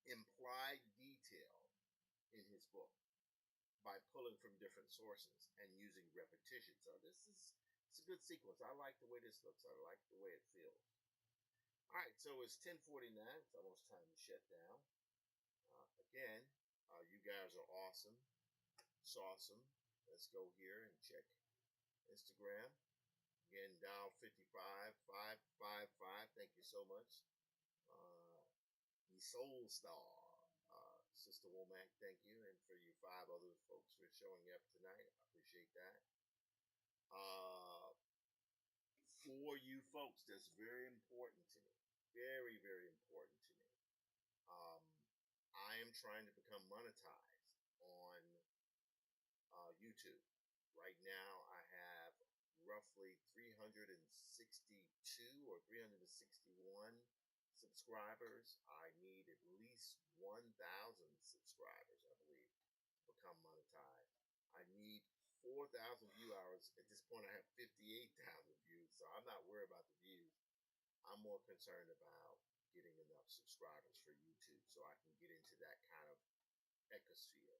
implied detail in his book by pulling from different sources and using repetition. So it's a good sequence. I like the way this looks. I like the way it feels. All right, so it's 10:49. It's almost time to shut down. Again, you guys are awesome. It's awesome. Let's go here and check Instagram. Again, dial 55555. Thank you so much. The Soul Star, Sister Womack, thank you. And for you 5 other folks for showing up tonight, I appreciate that. For you folks, that's very important to me. Very, very important to me. I am trying to become monetized on YouTube. Right now, I have roughly 362 or 361 subscribers. I need at least 1,000 subscribers, I believe, to become monetized. I need 4,000 view hours. At this point, I have 58,000 views, so I'm not worried about the views. I'm more concerned about getting enough subscribers for YouTube so I can get into that kind of ecosphere.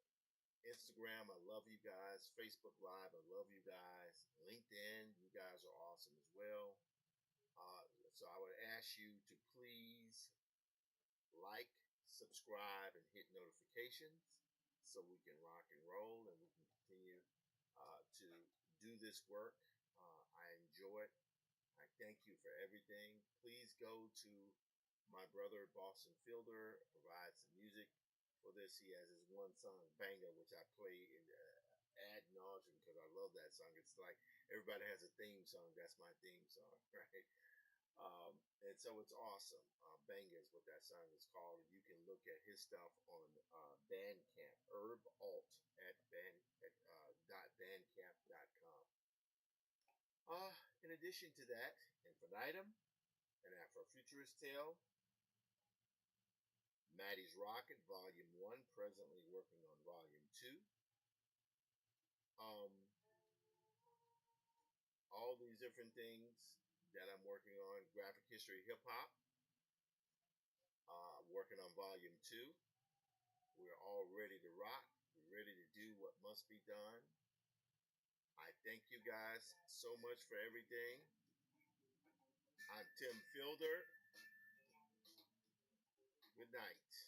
Instagram, I love you guys. Facebook Live, I love you guys. LinkedIn, you guys are awesome as well. So I would ask you to please like, subscribe, and hit notifications so we can rock and roll and we can continue to do this work. I enjoy it. I thank you for everything. Please go to my brother Boston Fielder, provides some music for this. He has his one song, Banger, which I play in ad nauseum because I love that song. It's like everybody has a theme song. That's my theme song, right? And so it's awesome. Banger is what that song is called. You can look at his stuff on Bandcamp, Herb Alt at .bandcamp.com. In addition to that, Infinitum, an Afrofuturist Tale, Maddie's Rocket, Volume 1, presently working on Volume 2. All these different things that I'm working on, Graphic History Hip Hop, working on Volume 2. We're all ready to rock. We're ready to do what must be done. I thank you guys so much for everything. I'm Tim Fielder. Good night.